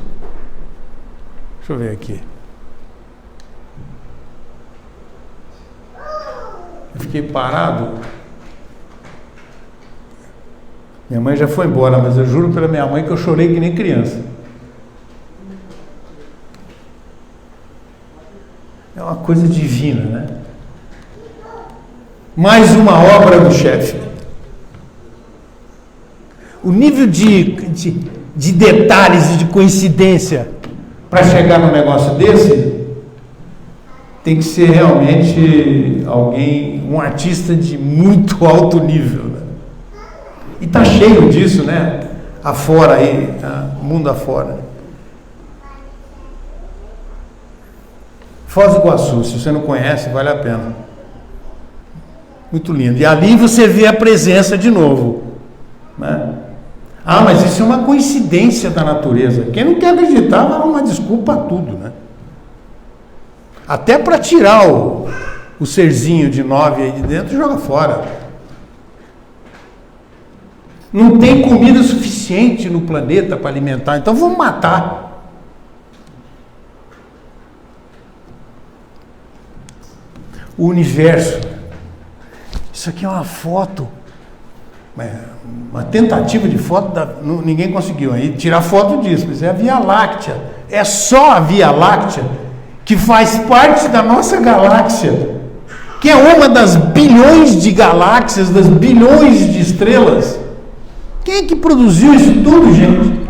deixa eu ver aqui. Eu fiquei parado. Minha mãe já foi embora, mas eu juro pela minha mãe que eu chorei que nem criança. É uma coisa divina, né? Mais uma obra do chefe. O nível de detalhes e de coincidência para chegar num negócio desse tem que ser realmente alguém, um artista de muito alto nível, né? E tá cheio disso, né? Afora aí, mundo afora. Foz do Iguaçu, se você não conhece, vale a pena. Muito lindo. E ali você vê a presença de novo, né? Mas isso é uma coincidência da natureza. Quem não quer acreditar vai arrumar desculpa a tudo, né? Até para tirar o serzinho de 9 aí de dentro, joga fora. Não tem comida suficiente no planeta para alimentar, então vamos matar. O universo. Isso aqui é uma foto, uma tentativa de foto, ninguém conseguiu aí tirar foto disso, mas é a Via Láctea. É só a Via Láctea que faz parte da nossa galáxia, que é uma das bilhões de galáxias, das bilhões de estrelas. Quem é que produziu isso tudo, gente?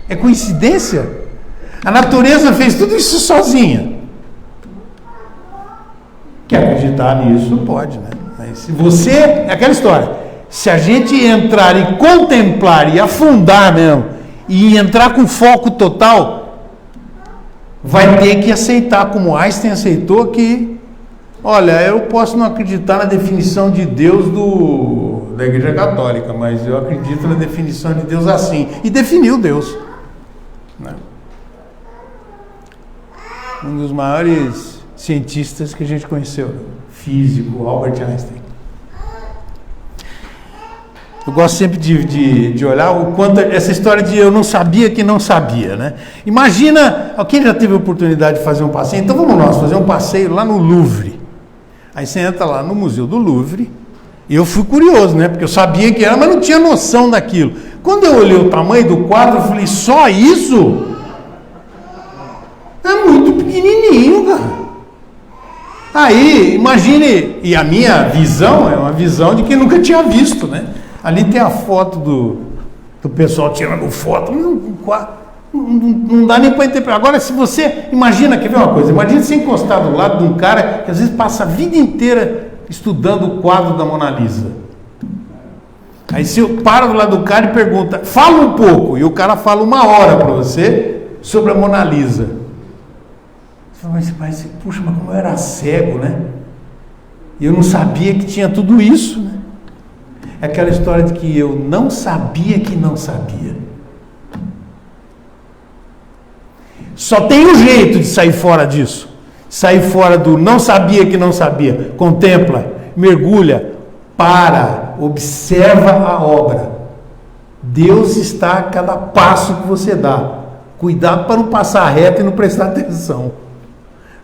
É coincidência? A natureza fez tudo isso sozinha. Quer acreditar nisso? Pode, né? Mas se você... É aquela história. Se a gente entrar e contemplar e afundar mesmo, e entrar com foco total, vai ter que aceitar, como Einstein aceitou, que, olha, eu posso não acreditar na definição de Deus da Igreja Católica, mas eu acredito na definição de Deus assim. E definiu Deus, né? Um dos maiores cientistas que a gente conheceu, físico, Albert Einstein. Eu gosto sempre de olhar o quanto essa história de eu não sabia que não sabia, né? Imagina, quem já teve a oportunidade de fazer um passeio? Então vamos nós fazer um passeio lá no Louvre. Aí você entra lá no Museu do Louvre, e eu fui curioso, né? Porque eu sabia que era, mas não tinha noção daquilo. Quando eu olhei o tamanho do quadro, eu falei, só isso? É muito pequenininho, cara. Aí, imagine, e a minha visão é uma visão de quem nunca tinha visto, né? Ali tem a foto do pessoal tirando foto, não dá nem para interpretar. Agora, se você imagina, quer ver uma coisa? Imagina você encostar do lado de um cara que às vezes passa a vida inteira estudando o quadro da Mona Lisa. Aí você para do lado do cara e pergunta, fala um pouco, e o cara fala 1 hora para você sobre a Mona Lisa. Você fala, puxa, mas como eu era cego, né? E eu não sabia que tinha tudo isso, né? É aquela história de que eu não sabia que não sabia. Só tem um jeito de sair fora disso. Sair fora do não sabia que não sabia. Contempla, mergulha, para, observa a obra. Deus está a cada passo que você dá. Cuidado para não passar reto e não prestar atenção.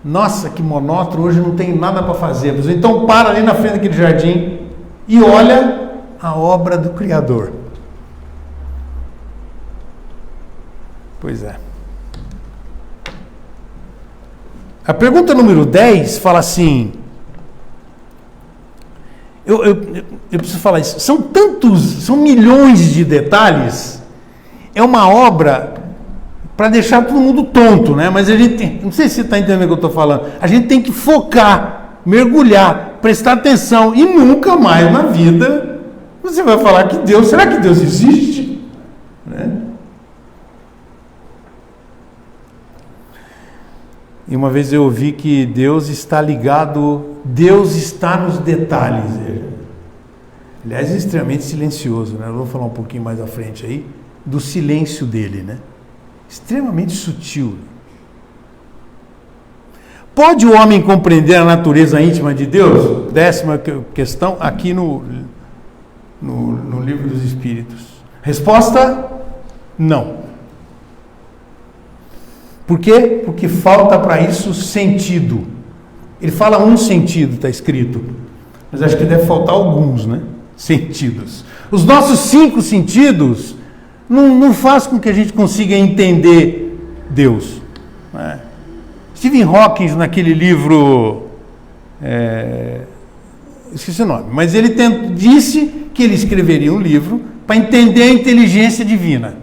Nossa, que monótono, hoje não tem nada para fazer. Então para ali na frente daquele jardim e olha a obra do Criador. Pois é. A pergunta número 10 fala assim, eu preciso falar isso, são milhões de detalhes, é uma obra para deixar todo mundo tonto, né? Mas a gente tem, não sei se você está entendendo o que eu estou falando, a gente tem que focar, mergulhar, prestar atenção, e nunca mais na vida você vai falar que Deus, será que Deus existe? Né? E uma vez eu ouvi que Deus está ligado, Deus está nos detalhes. Aliás, é extremamente silencioso, né? Eu vou falar um pouquinho mais à frente aí, do silêncio dele, né? Extremamente sutil. Pode o homem compreender a natureza íntima de Deus? 10ª questão, aqui no Livro dos Espíritos. Resposta: não. Por quê? Porque falta para isso sentido. Ele fala um sentido, está escrito. Mas acho que deve faltar alguns, né? Sentidos. Os nossos 5 sentidos não faz com que a gente consiga entender Deus. Né? Stephen Hawking, naquele livro, esqueci o nome, mas ele disse que ele escreveria um livro para entender a inteligência divina.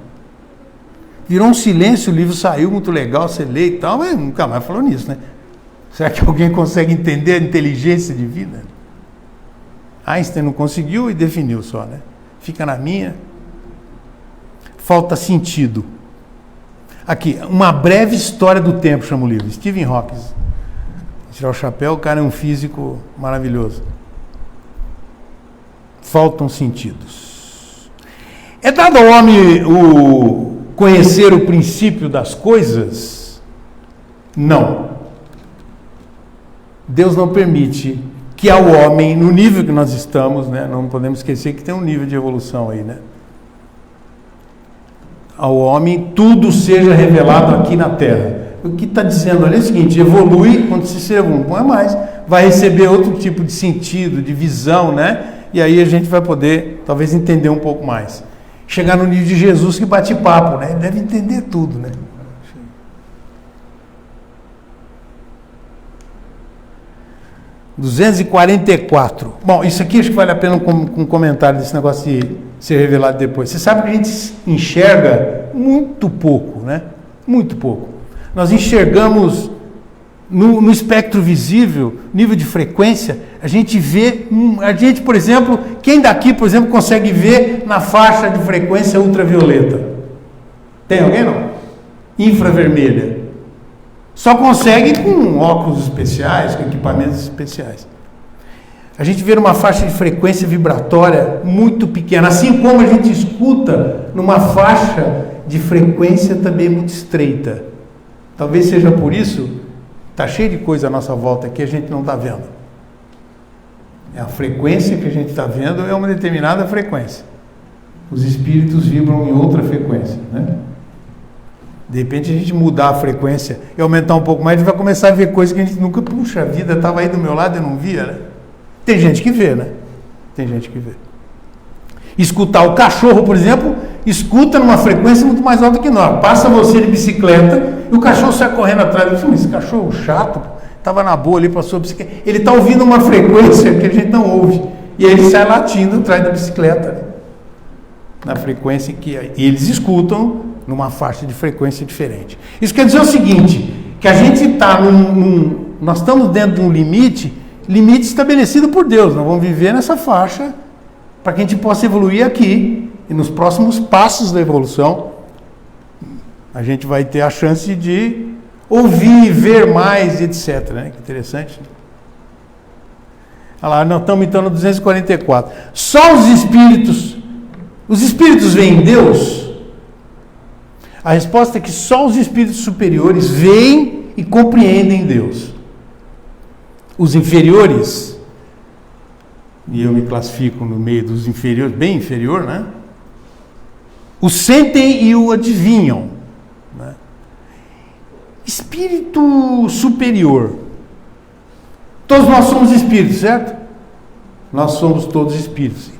Virou um silêncio, o livro saiu muito legal, você lê e tal, mas nunca mais falou nisso, né? Será que alguém consegue entender a inteligência divina? Einstein não conseguiu e definiu só, né? Fica na minha. Falta sentido. Aqui, uma breve história do tempo, chama o livro. Stephen Hawking. Tirar o chapéu, o cara é um físico maravilhoso. Faltam sentidos. É dado ao homem o conhecer o princípio das coisas? Não. Deus não permite que ao homem, no nível que nós estamos, né, não podemos esquecer que tem um nível de evolução aí, né? Ao homem tudo seja revelado aqui na Terra. O que está dizendo ali é o seguinte: evolui, quando se evolui, não é mais, vai receber outro tipo de sentido, de visão, né? E aí a gente vai poder, talvez, entender um pouco mais. Chegar no nível de Jesus que bate papo, né? Ele deve entender tudo, né? 244. Bom, isso aqui acho que vale a pena um comentário desse negócio de ser revelado depois. Você sabe que a gente enxerga muito pouco, né? Muito pouco. Nós enxergamos no espectro visível, nível de frequência, a gente vê, por exemplo, quem daqui, por exemplo, consegue ver na faixa de frequência ultravioleta? Tem alguém não? Infravermelha. Só consegue com óculos especiais, com equipamentos especiais. A gente vê numa faixa de frequência vibratória muito pequena, assim como a gente escuta numa faixa de frequência também muito estreita. Talvez seja por isso Está cheio de coisa à nossa volta que a gente não está vendo. A frequência que a gente está vendo é uma determinada frequência. Os espíritos vibram em outra frequência, né? De repente a gente mudar a frequência e aumentar um pouco mais, a gente vai começar a ver coisas que a gente nunca, puxa, a vida estava aí do meu lado e eu não via, né? Tem gente que vê, né? Tem gente que vê. Escutar o cachorro, por exemplo, escuta numa frequência muito mais alta que nós. Passa você de bicicleta e o cachorro sai correndo atrás. Esse cachorro chato, estava na boa ali, passou a bicicleta. Ele está ouvindo uma frequência que a gente não ouve. E aí ele sai latindo atrás da bicicleta, né? Na frequência que... E eles escutam numa faixa de frequência diferente. Isso quer dizer o seguinte, que a gente está nós estamos dentro de um limite estabelecido por Deus. Nós vamos viver nessa faixa para que a gente possa evoluir aqui. E nos próximos passos da evolução, a gente vai ter a chance de ouvir, ver mais, etc. Né? Que interessante. Olha lá, nós estamos então no 244. Só os espíritos veem Deus? A resposta é que só os espíritos superiores veem e compreendem Deus. Os inferiores, e eu me classifico no meio dos inferiores, bem inferior, né? O sentem e o adivinham. Né? Espírito superior. Todos nós somos espíritos, certo? Nós somos todos espíritos.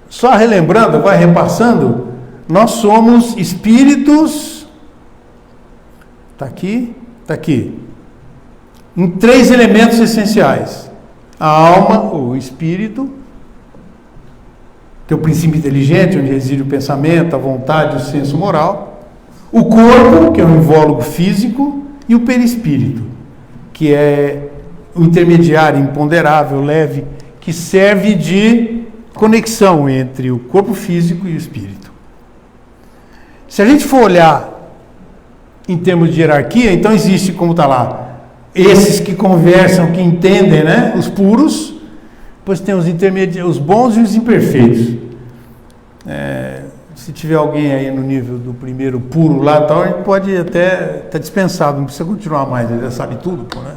Só relembrando, vai repassando, nós somos espíritos, está aqui, em 3 elementos essenciais. A alma, o espírito, que é o princípio inteligente, onde reside o pensamento, a vontade, o senso moral. O corpo, que é o invólucro físico, e o perispírito, que é o intermediário, imponderável, leve, que serve de conexão entre o corpo físico e o espírito. Se a gente for olhar em termos de hierarquia, então existe, como está lá, esses que conversam, que entendem, né? Os puros, depois tem os intermediários, os bons e os imperfeitos. Se tiver alguém aí no nível do primeiro puro lá, tal, a gente pode até estar dispensado, não precisa continuar mais, ele já sabe tudo, pô, né?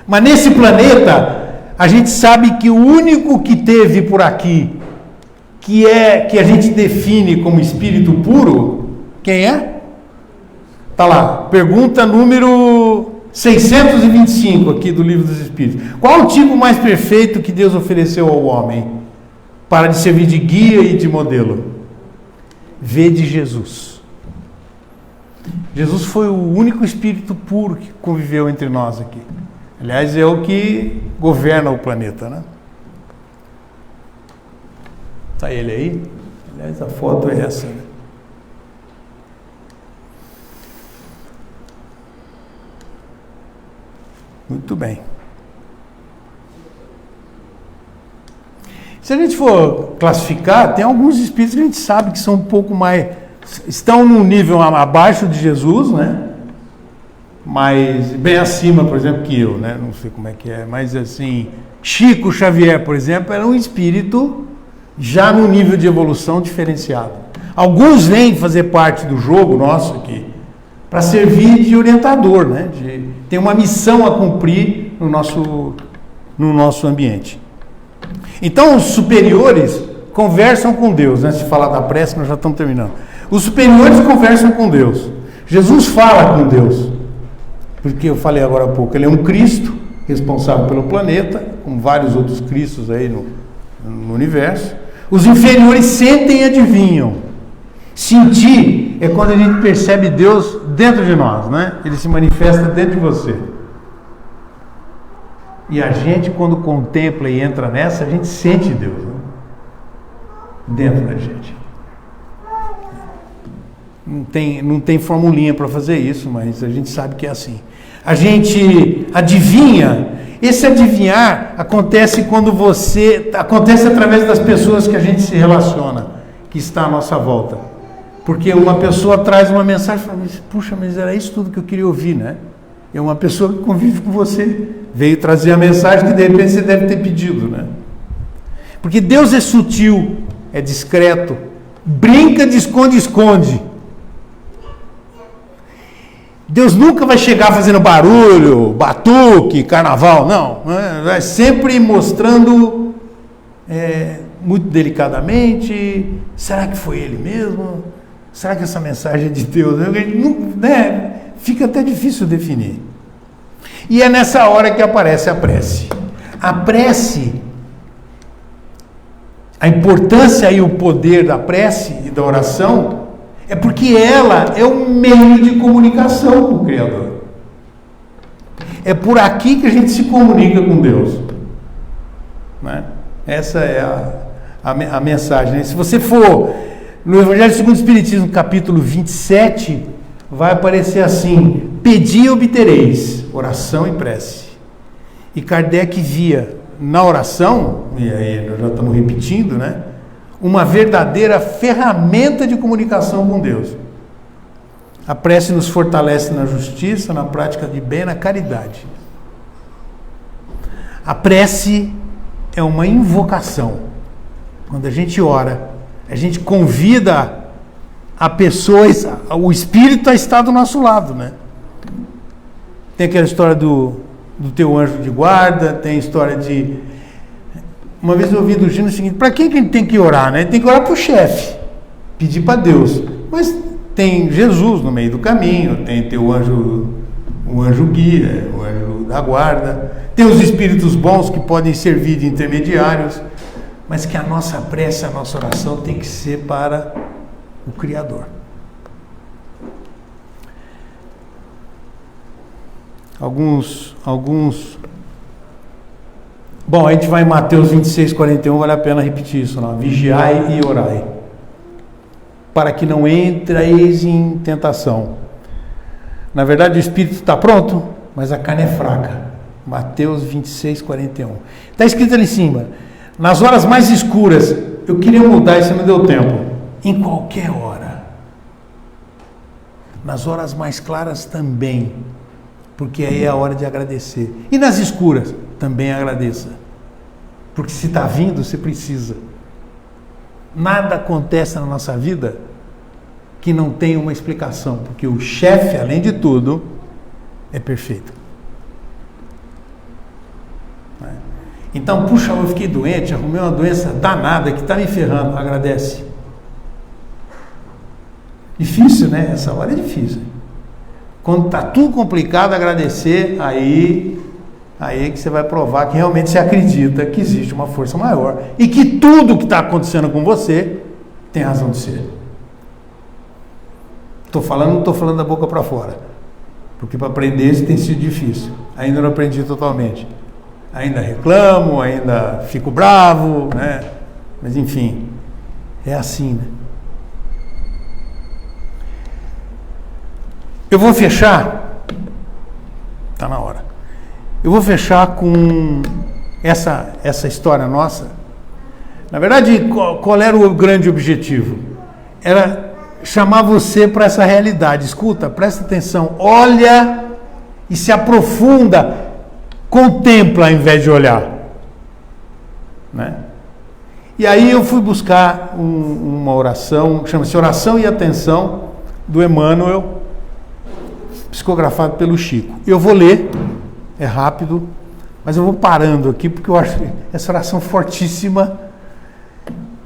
Mas nesse planeta, a gente sabe que o único que teve por aqui, que a gente define como espírito puro, quem é? Está lá, pergunta número 625 aqui do Livro dos Espíritos. Qual o tipo mais perfeito que Deus ofereceu ao homem para lhe servir de guia e de modelo? Vede Jesus. Jesus foi o único espírito puro que conviveu entre nós aqui. Aliás, é o que governa o planeta, né? Está ele aí? Aliás, a foto é essa, né? Muito bem. Se a gente for classificar, tem alguns espíritos que a gente sabe que são um pouco mais... estão num nível abaixo de Jesus, né? Mas bem acima, por exemplo, que eu, né? Não sei como é que é, mas assim... Chico Xavier, por exemplo, era um espírito já num nível de evolução diferenciado. Alguns vêm fazer parte do jogo nosso aqui para servir de orientador, né? Tem uma missão a cumprir no nosso ambiente. Então, os superiores conversam com Deus, né? Se falar da prece, nós já estamos terminando. Os superiores conversam com Deus. Jesus fala com Deus. Porque eu falei agora há pouco, ele é um Cristo responsável pelo planeta, com vários outros Cristos aí no universo. Os inferiores sentem e adivinham. Sentir é quando a gente percebe Deus dentro de nós, né? Ele se manifesta dentro de você. E a gente, quando contempla e entra nessa, a gente sente Deus, né? Dentro da gente. Não tem formulinha para fazer isso, mas a gente sabe que é assim. A gente adivinha. Esse adivinhar acontece acontece através das pessoas que a gente se relaciona, que está à nossa volta. Porque uma pessoa traz uma mensagem e fala, puxa, mas era isso tudo que eu queria ouvir, né? É uma pessoa que convive com você, veio trazer a mensagem que de repente você deve ter pedido, né? Porque Deus é sutil, é discreto, brinca de esconde-esconde. Deus nunca vai chegar fazendo barulho, batuque, carnaval, não. Vai sempre mostrando muito delicadamente. Será que foi ele mesmo? Será que essa mensagem é de Deus? Fica até difícil definir. E é nessa hora que aparece a prece. A prece, a importância e o poder da prece e da oração é porque ela é um meio de comunicação com o Criador. É por aqui que a gente se comunica com Deus. Né? Essa é a mensagem. Né? Se você for no Evangelho segundo o Espiritismo, capítulo 27, vai aparecer assim: pedi e obtereis, oração e prece. E Kardec via na oração, e aí nós já estamos repetindo, né? Uma verdadeira ferramenta de comunicação com Deus. A prece nos fortalece na justiça, na prática de bem, na caridade. A prece é uma invocação. Quando a gente ora, a gente convida a pessoas, o Espírito a estar do nosso lado, né? Tem aquela história do teu anjo de guarda, tem a história de... Uma vez eu ouvi do Gino o seguinte: para quem que a gente tem que orar, né? Tem que orar para o chefe, pedir para Deus. Mas tem Jesus no meio do caminho, tem teu anjo, o anjo guia, o anjo da guarda, tem os espíritos bons que podem servir de intermediários, mas que a nossa prece, a nossa oração tem que ser para o Criador. Alguns... Bom, a gente vai em Mateus 26, 41, vale a pena repetir isso, não? Vigiai e orai, para que não entreis em tentação. Na verdade, o espírito está pronto, mas a carne é fraca. Mateus 26, 41. Está escrito ali em cima: nas horas mais escuras, eu queria mudar, isso não deu tempo. Em qualquer hora. Nas horas mais claras também, porque aí é a hora de agradecer. E nas escuras, também agradeça. Porque se está vindo, você precisa. Nada acontece na nossa vida que não tenha uma explicação, porque o chefe, além de tudo, é perfeito. Então, puxa, eu fiquei doente, arrumei uma doença danada que está me ferrando. Agradece. Difícil, né? Essa hora é difícil. Quando está tudo complicado, agradecer, aí é que você vai provar que realmente você acredita que existe uma força maior e que tudo que está acontecendo com você tem razão de ser. Não estou falando da boca para fora, porque para aprender isso tem sido difícil. Ainda não aprendi totalmente. Ainda reclamo, ainda fico bravo, né? Mas enfim, é assim, né? Eu vou fechar, está na hora, eu vou fechar com essa história nossa. Na verdade, qual era o grande objetivo? Era chamar você para essa realidade. Escuta, presta atenção, olha e se aprofunda, contempla ao invés de olhar. Né? E aí eu fui buscar uma oração, chama-se Oração e Atenção, do Emmanuel, psicografado pelo Chico. Eu vou ler, é rápido, mas eu vou parando aqui porque eu acho essa oração fortíssima.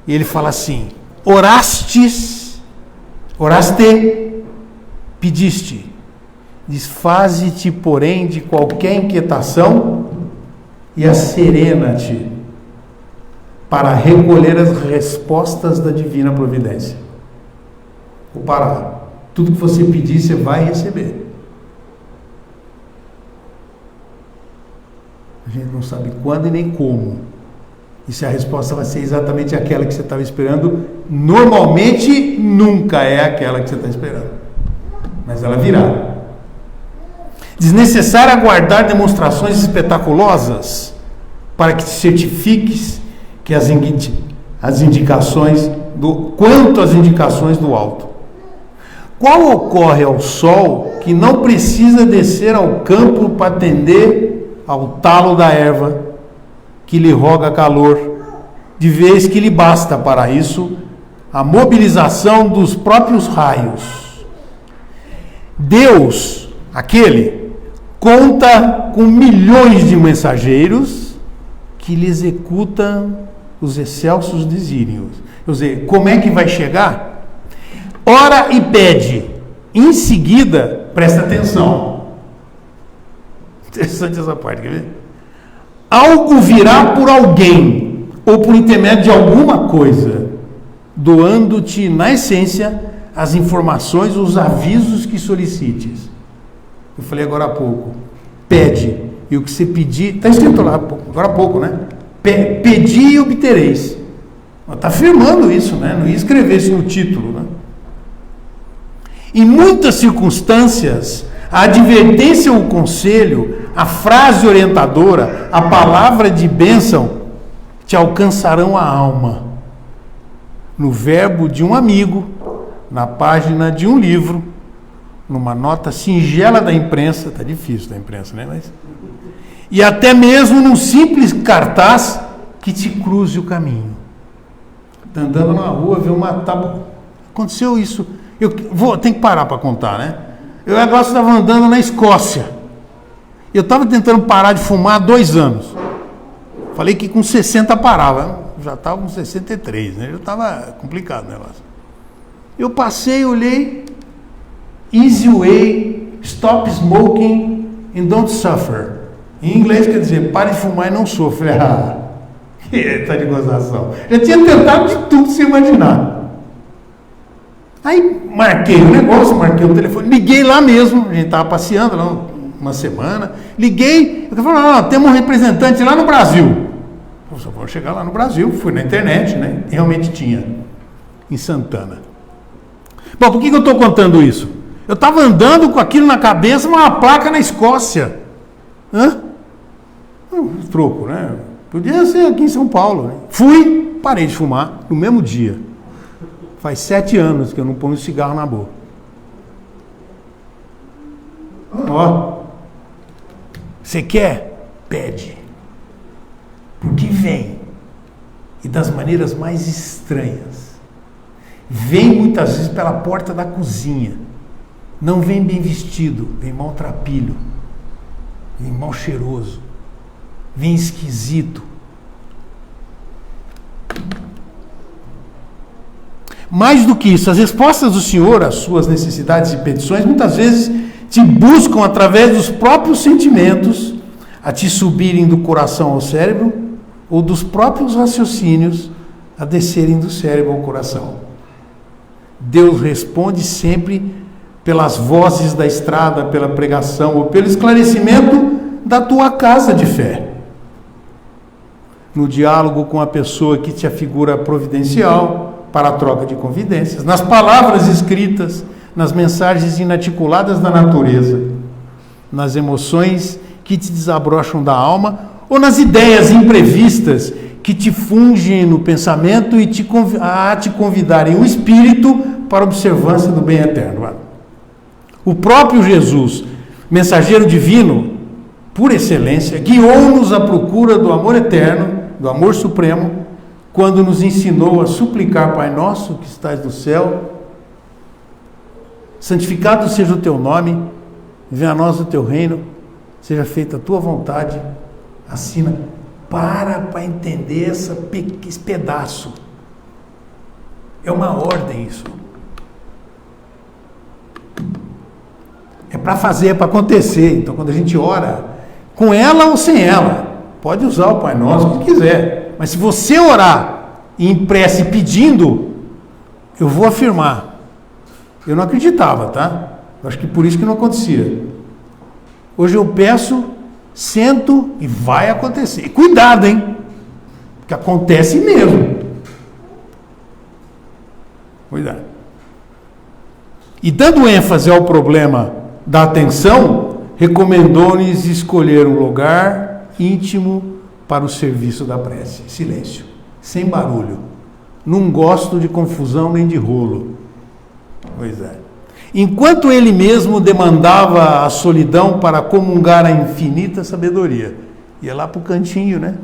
E ele fala assim: oraste, pediste, desfaze-te, porém, de qualquer inquietação e asserena-te para recolher as respostas da divina providência. Vou parar. Tudo que você pedir, você vai receber. A gente não sabe quando e nem como. E se a resposta vai ser exatamente aquela que você estava esperando, normalmente nunca é aquela que você está esperando. Mas ela virá. Desnecessário aguardar demonstrações espetaculosas para que te certifiques que as indicações quanto às indicações do alto. Qual ocorre ao sol que não precisa descer ao campo para atender ao talo da erva que lhe roga calor, de vez que lhe basta para isso a mobilização dos próprios raios. Deus, Aquele conta com milhões de mensageiros que lhe executam os excelsos desígnios. Quer dizer, como é que vai chegar? Ora e pede. Em seguida, presta atenção. Interessante essa parte, quer ver? Algo virá por alguém, ou por intermédio de alguma coisa, doando-te, na essência, as informações, os avisos que solicites. Eu falei agora há pouco, pede, e o que você pedir, está escrito lá agora há pouco, né? Pedi e obtereis. Está afirmando isso, né? Não ia escrever isso no título, né? Em muitas circunstâncias, a advertência ou o conselho, a frase orientadora, a palavra de bênção te alcançarão a alma. No verbo de um amigo, na página de um livro, numa nota singela da imprensa, está difícil da imprensa, né? Mas, e até mesmo num simples cartaz que te cruze o caminho. Está andando na rua, vê uma tábua. Aconteceu isso. Tem que parar para contar, né? Eu agora estava andando na Escócia. Eu estava tentando parar de fumar há 2 anos. Falei que com 60 parava. Já estava com 63, né? Já estava complicado o negócio. Eu passei, olhei. Easy way, stop smoking and don't suffer. Em inglês quer dizer, pare de fumar e não sofra. Tá de gozação. Eu tinha tentado de tudo se imaginar. Aí marquei o negócio, marquei o telefone, liguei lá mesmo, a gente estava passeando lá uma semana, liguei, eu falei, não, temos um representante lá no Brasil. Eu só vou chegar lá no Brasil, fui na internet, né? Realmente tinha, em Santana. Bom, por que eu estou contando isso? Eu estava andando com aquilo na cabeça, uma placa na Escócia. Troco, né? Podia ser aqui em São Paulo, né? Fui, parei de fumar no mesmo dia. Faz 7 anos que eu não ponho cigarro na boca. Ó, você quer? Pede. Porque vem. E das maneiras mais estranhas. Vem muitas vezes pela porta da cozinha. Não vem bem vestido, vem maltrapilho. Vem mal cheiroso. Vem esquisito. Mais do que isso, as respostas do Senhor às suas necessidades e petições muitas vezes te buscam através dos próprios sentimentos a te subirem do coração ao cérebro ou dos próprios raciocínios a descerem do cérebro ao coração. Deus responde sempre pelas vozes da estrada, pela pregação ou pelo esclarecimento da tua casa de fé. No diálogo com a pessoa que te afigura providencial, para a troca de convidências, nas palavras escritas, nas mensagens inarticuladas da natureza, nas emoções que te desabrocham da alma ou nas ideias imprevistas que te fungem no pensamento e te convidarem o espírito para a observância do bem eterno. O próprio Jesus, mensageiro divino, por excelência, guiou-nos à procura do amor eterno, do amor supremo, quando nos ensinou a suplicar, Pai nosso que estás no céu, santificado seja o teu nome, venha a nós o teu reino, seja feita a tua vontade, assina. Para entender esse pedaço. É uma ordem isso. É para fazer, é para acontecer. Então quando a gente ora, com ela ou sem ela, pode usar o Pai Nosso o que quiser. Mas se você orar em prece pedindo, eu vou afirmar. Eu não acreditava, tá? Eu acho que por isso que não acontecia. Hoje eu peço, sento e vai acontecer. E cuidado, hein? Porque acontece mesmo. Cuidado. E dando ênfase ao problema da atenção, recomendou-lhes escolher um lugar íntimo para o serviço da prece. Silêncio, sem barulho. Não gosto de confusão nem de rolo. Pois é. Enquanto ele mesmo demandava a solidão para comungar a infinita sabedoria. Ia lá para o cantinho, né?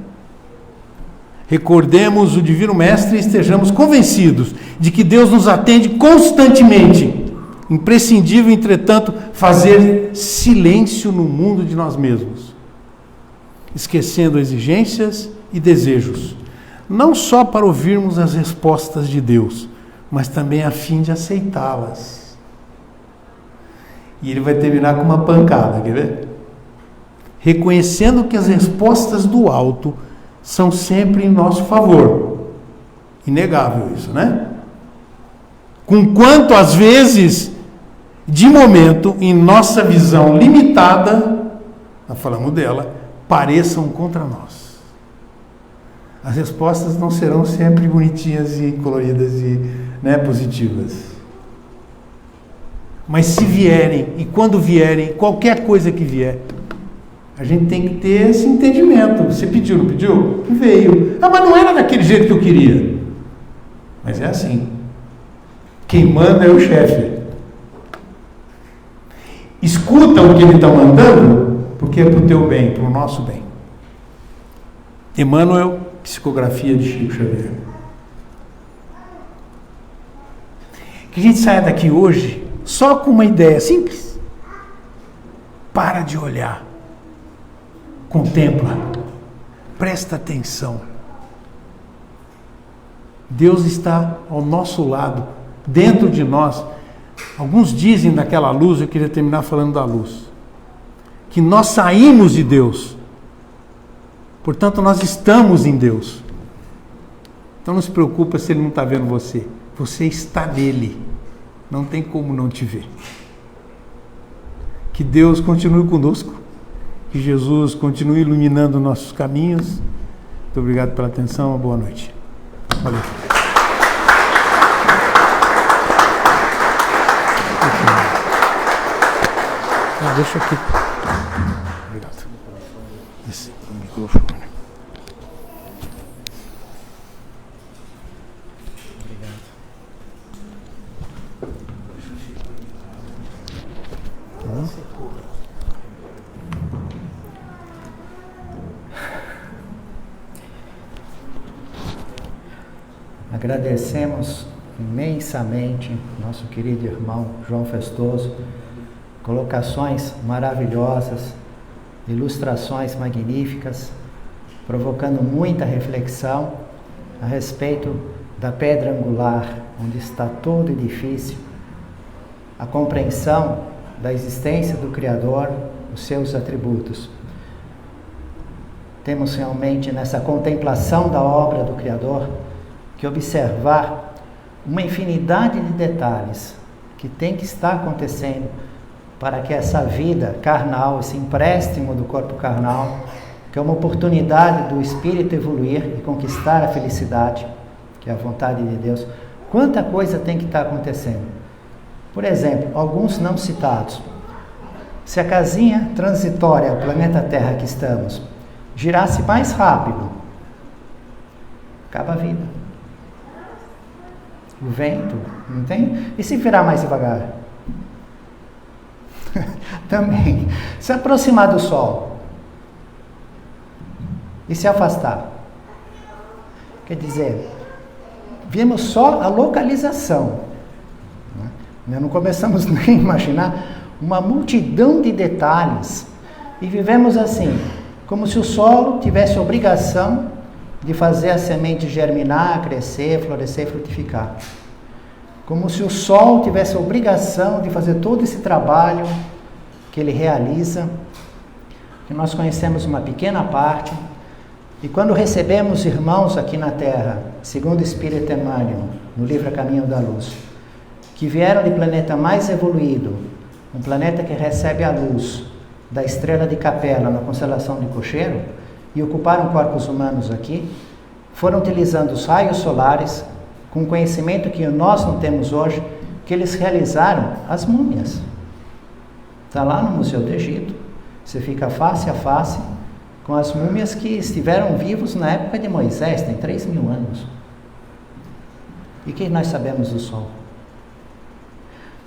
Recordemos o Divino Mestre e estejamos convencidos de que Deus nos atende constantemente Imprescindível, entretanto, fazer silêncio no mundo de nós mesmos, esquecendo exigências e desejos, não só para ouvirmos as respostas de Deus, mas também a fim de aceitá-las. E ele vai terminar com uma pancada, quer ver? Reconhecendo que as respostas do alto são sempre em nosso favor. Inegável isso, né? Conquanto, às vezes, de momento, em nossa visão limitada, nós falamos dela, pareçam contra nós. As respostas não serão sempre bonitinhas e coloridas e positivas. Mas se vierem, e quando vierem, qualquer coisa que vier, a gente tem que ter esse entendimento. Você pediu, não pediu? Veio. Mas não era daquele jeito que eu queria. Mas é assim. Quem manda é o chefe. Escuta o que ele está mandando, porque é para o teu bem, para o nosso bem. Emmanuel, psicografia de Chico Xavier. Que a gente saia daqui hoje só com uma ideia simples. Para de olhar. Contempla. Presta atenção. Deus está ao nosso lado, dentro de nós. Alguns dizem daquela luz, eu queria terminar falando da luz, que nós saímos de Deus, portanto nós estamos em Deus. Então não se preocupa se Ele não está vendo você, você está nele, não tem como não te ver. Que Deus continue conosco, que Jesus continue iluminando nossos caminhos. Muito obrigado pela atenção, uma boa noite. Valeu. Deixa aqui. Obrigado. Esse microfone. Obrigado. Agradecemos imensamente nosso querido irmão João Festoso. Colocações maravilhosas, ilustrações magníficas, provocando muita reflexão a respeito da pedra angular, onde está todo edifício, a compreensão da existência do Criador, os seus atributos. Temos realmente nessa contemplação da obra do Criador que observar uma infinidade de detalhes que tem que estar acontecendo para que essa vida carnal, esse empréstimo do corpo carnal, que é uma oportunidade do espírito evoluir e conquistar a felicidade, que é a vontade de Deus, quanta coisa tem que estar acontecendo. Por exemplo, alguns não citados. Se a casinha transitória, o planeta Terra que estamos, girasse mais rápido, acaba a vida. O vento, não tem? E se virar mais devagar? Também. Se aproximar do Sol e se afastar. Quer dizer, vimos só a localização. Nós não começamos nem a imaginar uma multidão de detalhes. E vivemos assim, como se o solo tivesse obrigação de fazer a semente germinar, crescer, florescer e frutificar. Como se o sol tivesse a obrigação de fazer todo esse trabalho que ele realiza, que nós conhecemos uma pequena parte, e quando recebemos irmãos aqui na Terra, segundo o Espírito Emmanuel, no livro A Caminho da Luz, que vieram de planeta mais evoluído, um planeta que recebe a luz da estrela de Capela na constelação de Cocheiro, e ocuparam corpos humanos aqui, foram utilizando os raios solares, com o conhecimento que nós não temos hoje, que eles realizaram as múmias. Está lá no Museu do Egito, você fica face a face com as múmias que estiveram vivos na época de Moisés, tem 3.000 anos. E que nós sabemos do Sol?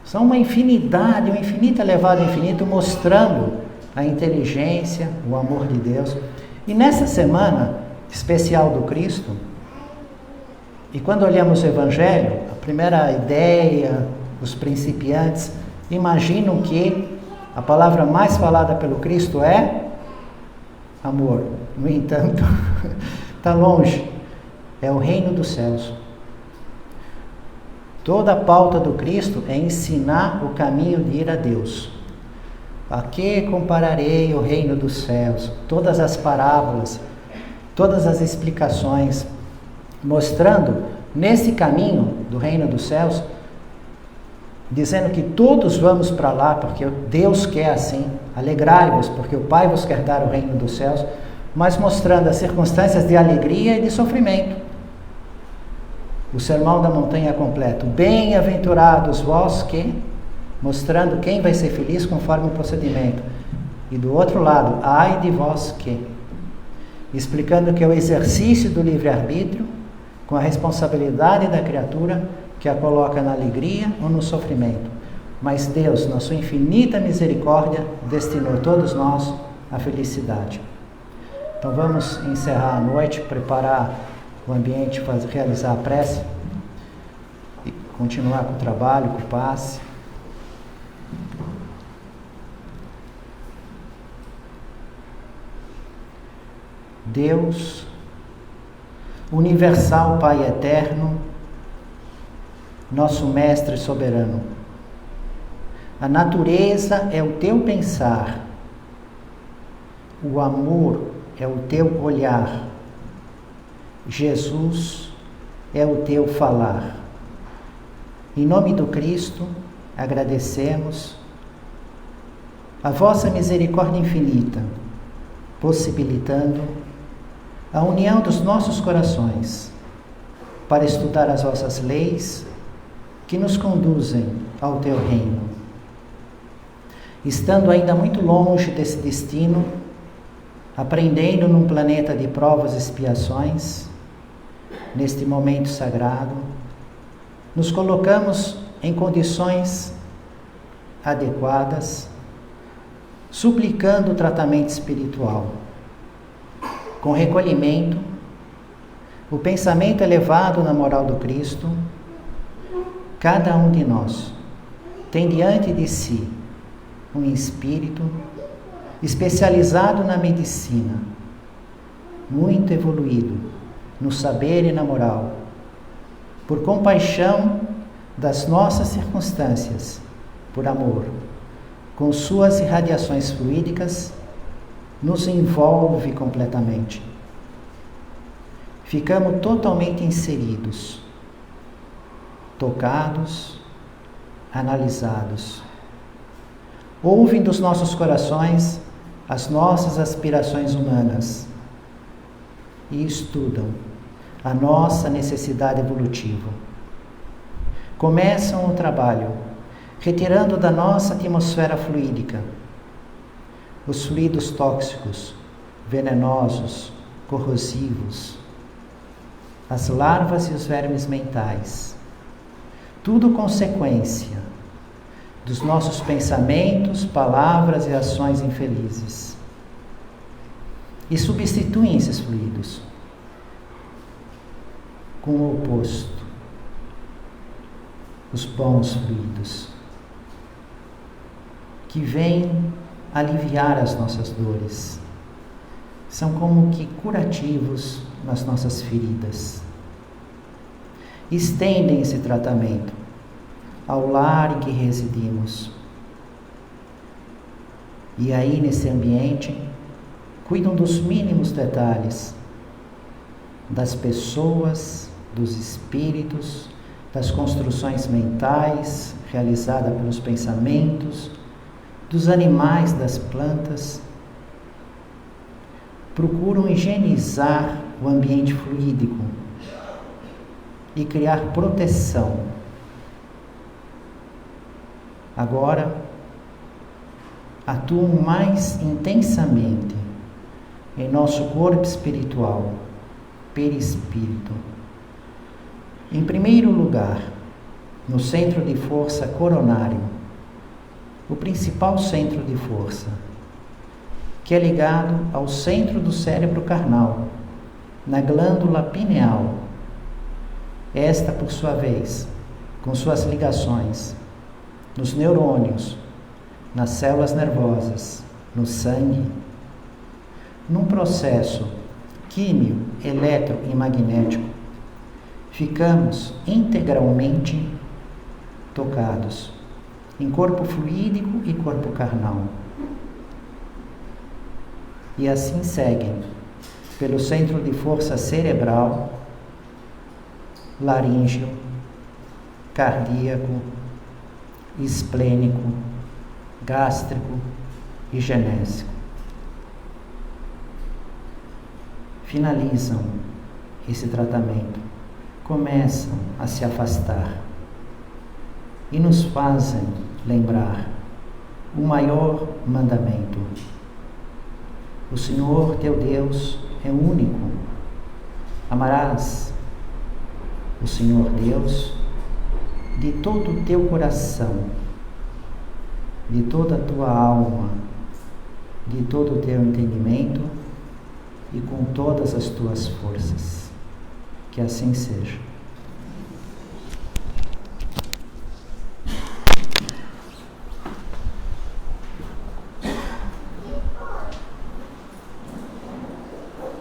São uma infinidade, uma infinita elevada infinito, mostrando a inteligência, o amor de Deus. E nessa semana especial do Cristo, e quando olhamos o Evangelho, a primeira ideia, os principiantes, imaginam que a palavra mais falada pelo Cristo é amor. No entanto, está longe. É o reino dos céus. Toda a pauta do Cristo é ensinar o caminho de ir a Deus. A que compararei o reino dos céus? Todas as parábolas, todas as explicações, mostrando nesse caminho do reino dos céus, dizendo que todos vamos para lá, porque Deus quer assim. Alegrai-vos, porque o Pai vos quer dar o reino dos céus, mas mostrando as circunstâncias de alegria e de sofrimento. O sermão da montanha completo. Bem-aventurados vós que, mostrando quem vai ser feliz conforme o procedimento. E do outro lado, ai de vós que, explicando que é o exercício do livre-arbítrio, com a responsabilidade da criatura, que a coloca na alegria ou no sofrimento. Mas Deus, na sua infinita misericórdia, destinou todos nós à felicidade. Então vamos encerrar a noite, preparar o ambiente, realizar a prece e continuar com o trabalho, com o passe. Deus, universal Pai eterno, nosso Mestre soberano, a natureza é o teu pensar, o amor é o teu olhar, Jesus é o teu falar. Em nome do Cristo, agradecemos a vossa misericórdia infinita, possibilitando a união dos nossos corações para estudar as vossas leis que nos conduzem ao teu reino. Estando ainda muito longe desse destino, aprendendo num planeta de provas e expiações, neste momento sagrado, nos colocamos em condições adequadas, suplicando o tratamento espiritual, com recolhimento, o pensamento elevado na moral do Cristo. Cada um de nós tem diante de si um espírito especializado na medicina, muito evoluído no saber e na moral, por compaixão das nossas circunstâncias, por amor, com suas irradiações fluídicas, nos envolve completamente. Ficamos totalmente inseridos, tocados, analisados. Ouvem dos nossos corações as nossas aspirações humanas e estudam a nossa necessidade evolutiva. Começam o trabalho, retirando da nossa atmosfera fluídica os fluidos tóxicos, venenosos, corrosivos, as larvas e os vermes mentais, tudo consequência dos nossos pensamentos, palavras e ações infelizes. E substituem esses fluidos com o oposto, os bons fluidos, que vêm aliviar as nossas dores. São como que curativos nas nossas feridas. Estendem esse tratamento ao lar em que residimos. E aí, nesse ambiente, cuidam dos mínimos detalhes, das pessoas, dos espíritos, das construções mentais realizadas pelos pensamentos, dos animais, das plantas. Procuram higienizar o ambiente fluídico e criar proteção. Agora, atuam mais intensamente em nosso corpo espiritual, perispírito. Em primeiro lugar, no centro de força coronário, o principal centro de força, que é ligado ao centro do cérebro carnal, na glândula pineal. Esta, por sua vez, com suas ligações nos neurônios, nas células nervosas, no sangue, num processo químico, eletro e magnético, ficamos integralmente tocados em corpo fluídico e corpo carnal. E assim seguem pelo centro de força cerebral, laríngeo, cardíaco, esplênico, gástrico e genésico. Finalizam esse tratamento, começam a se afastar e nos fazem lembrar o maior mandamento. O Senhor teu Deus é único. Amarás o Senhor Deus de todo o teu coração, de toda a tua alma, de todo o teu entendimento e com todas as tuas forças. Que assim seja.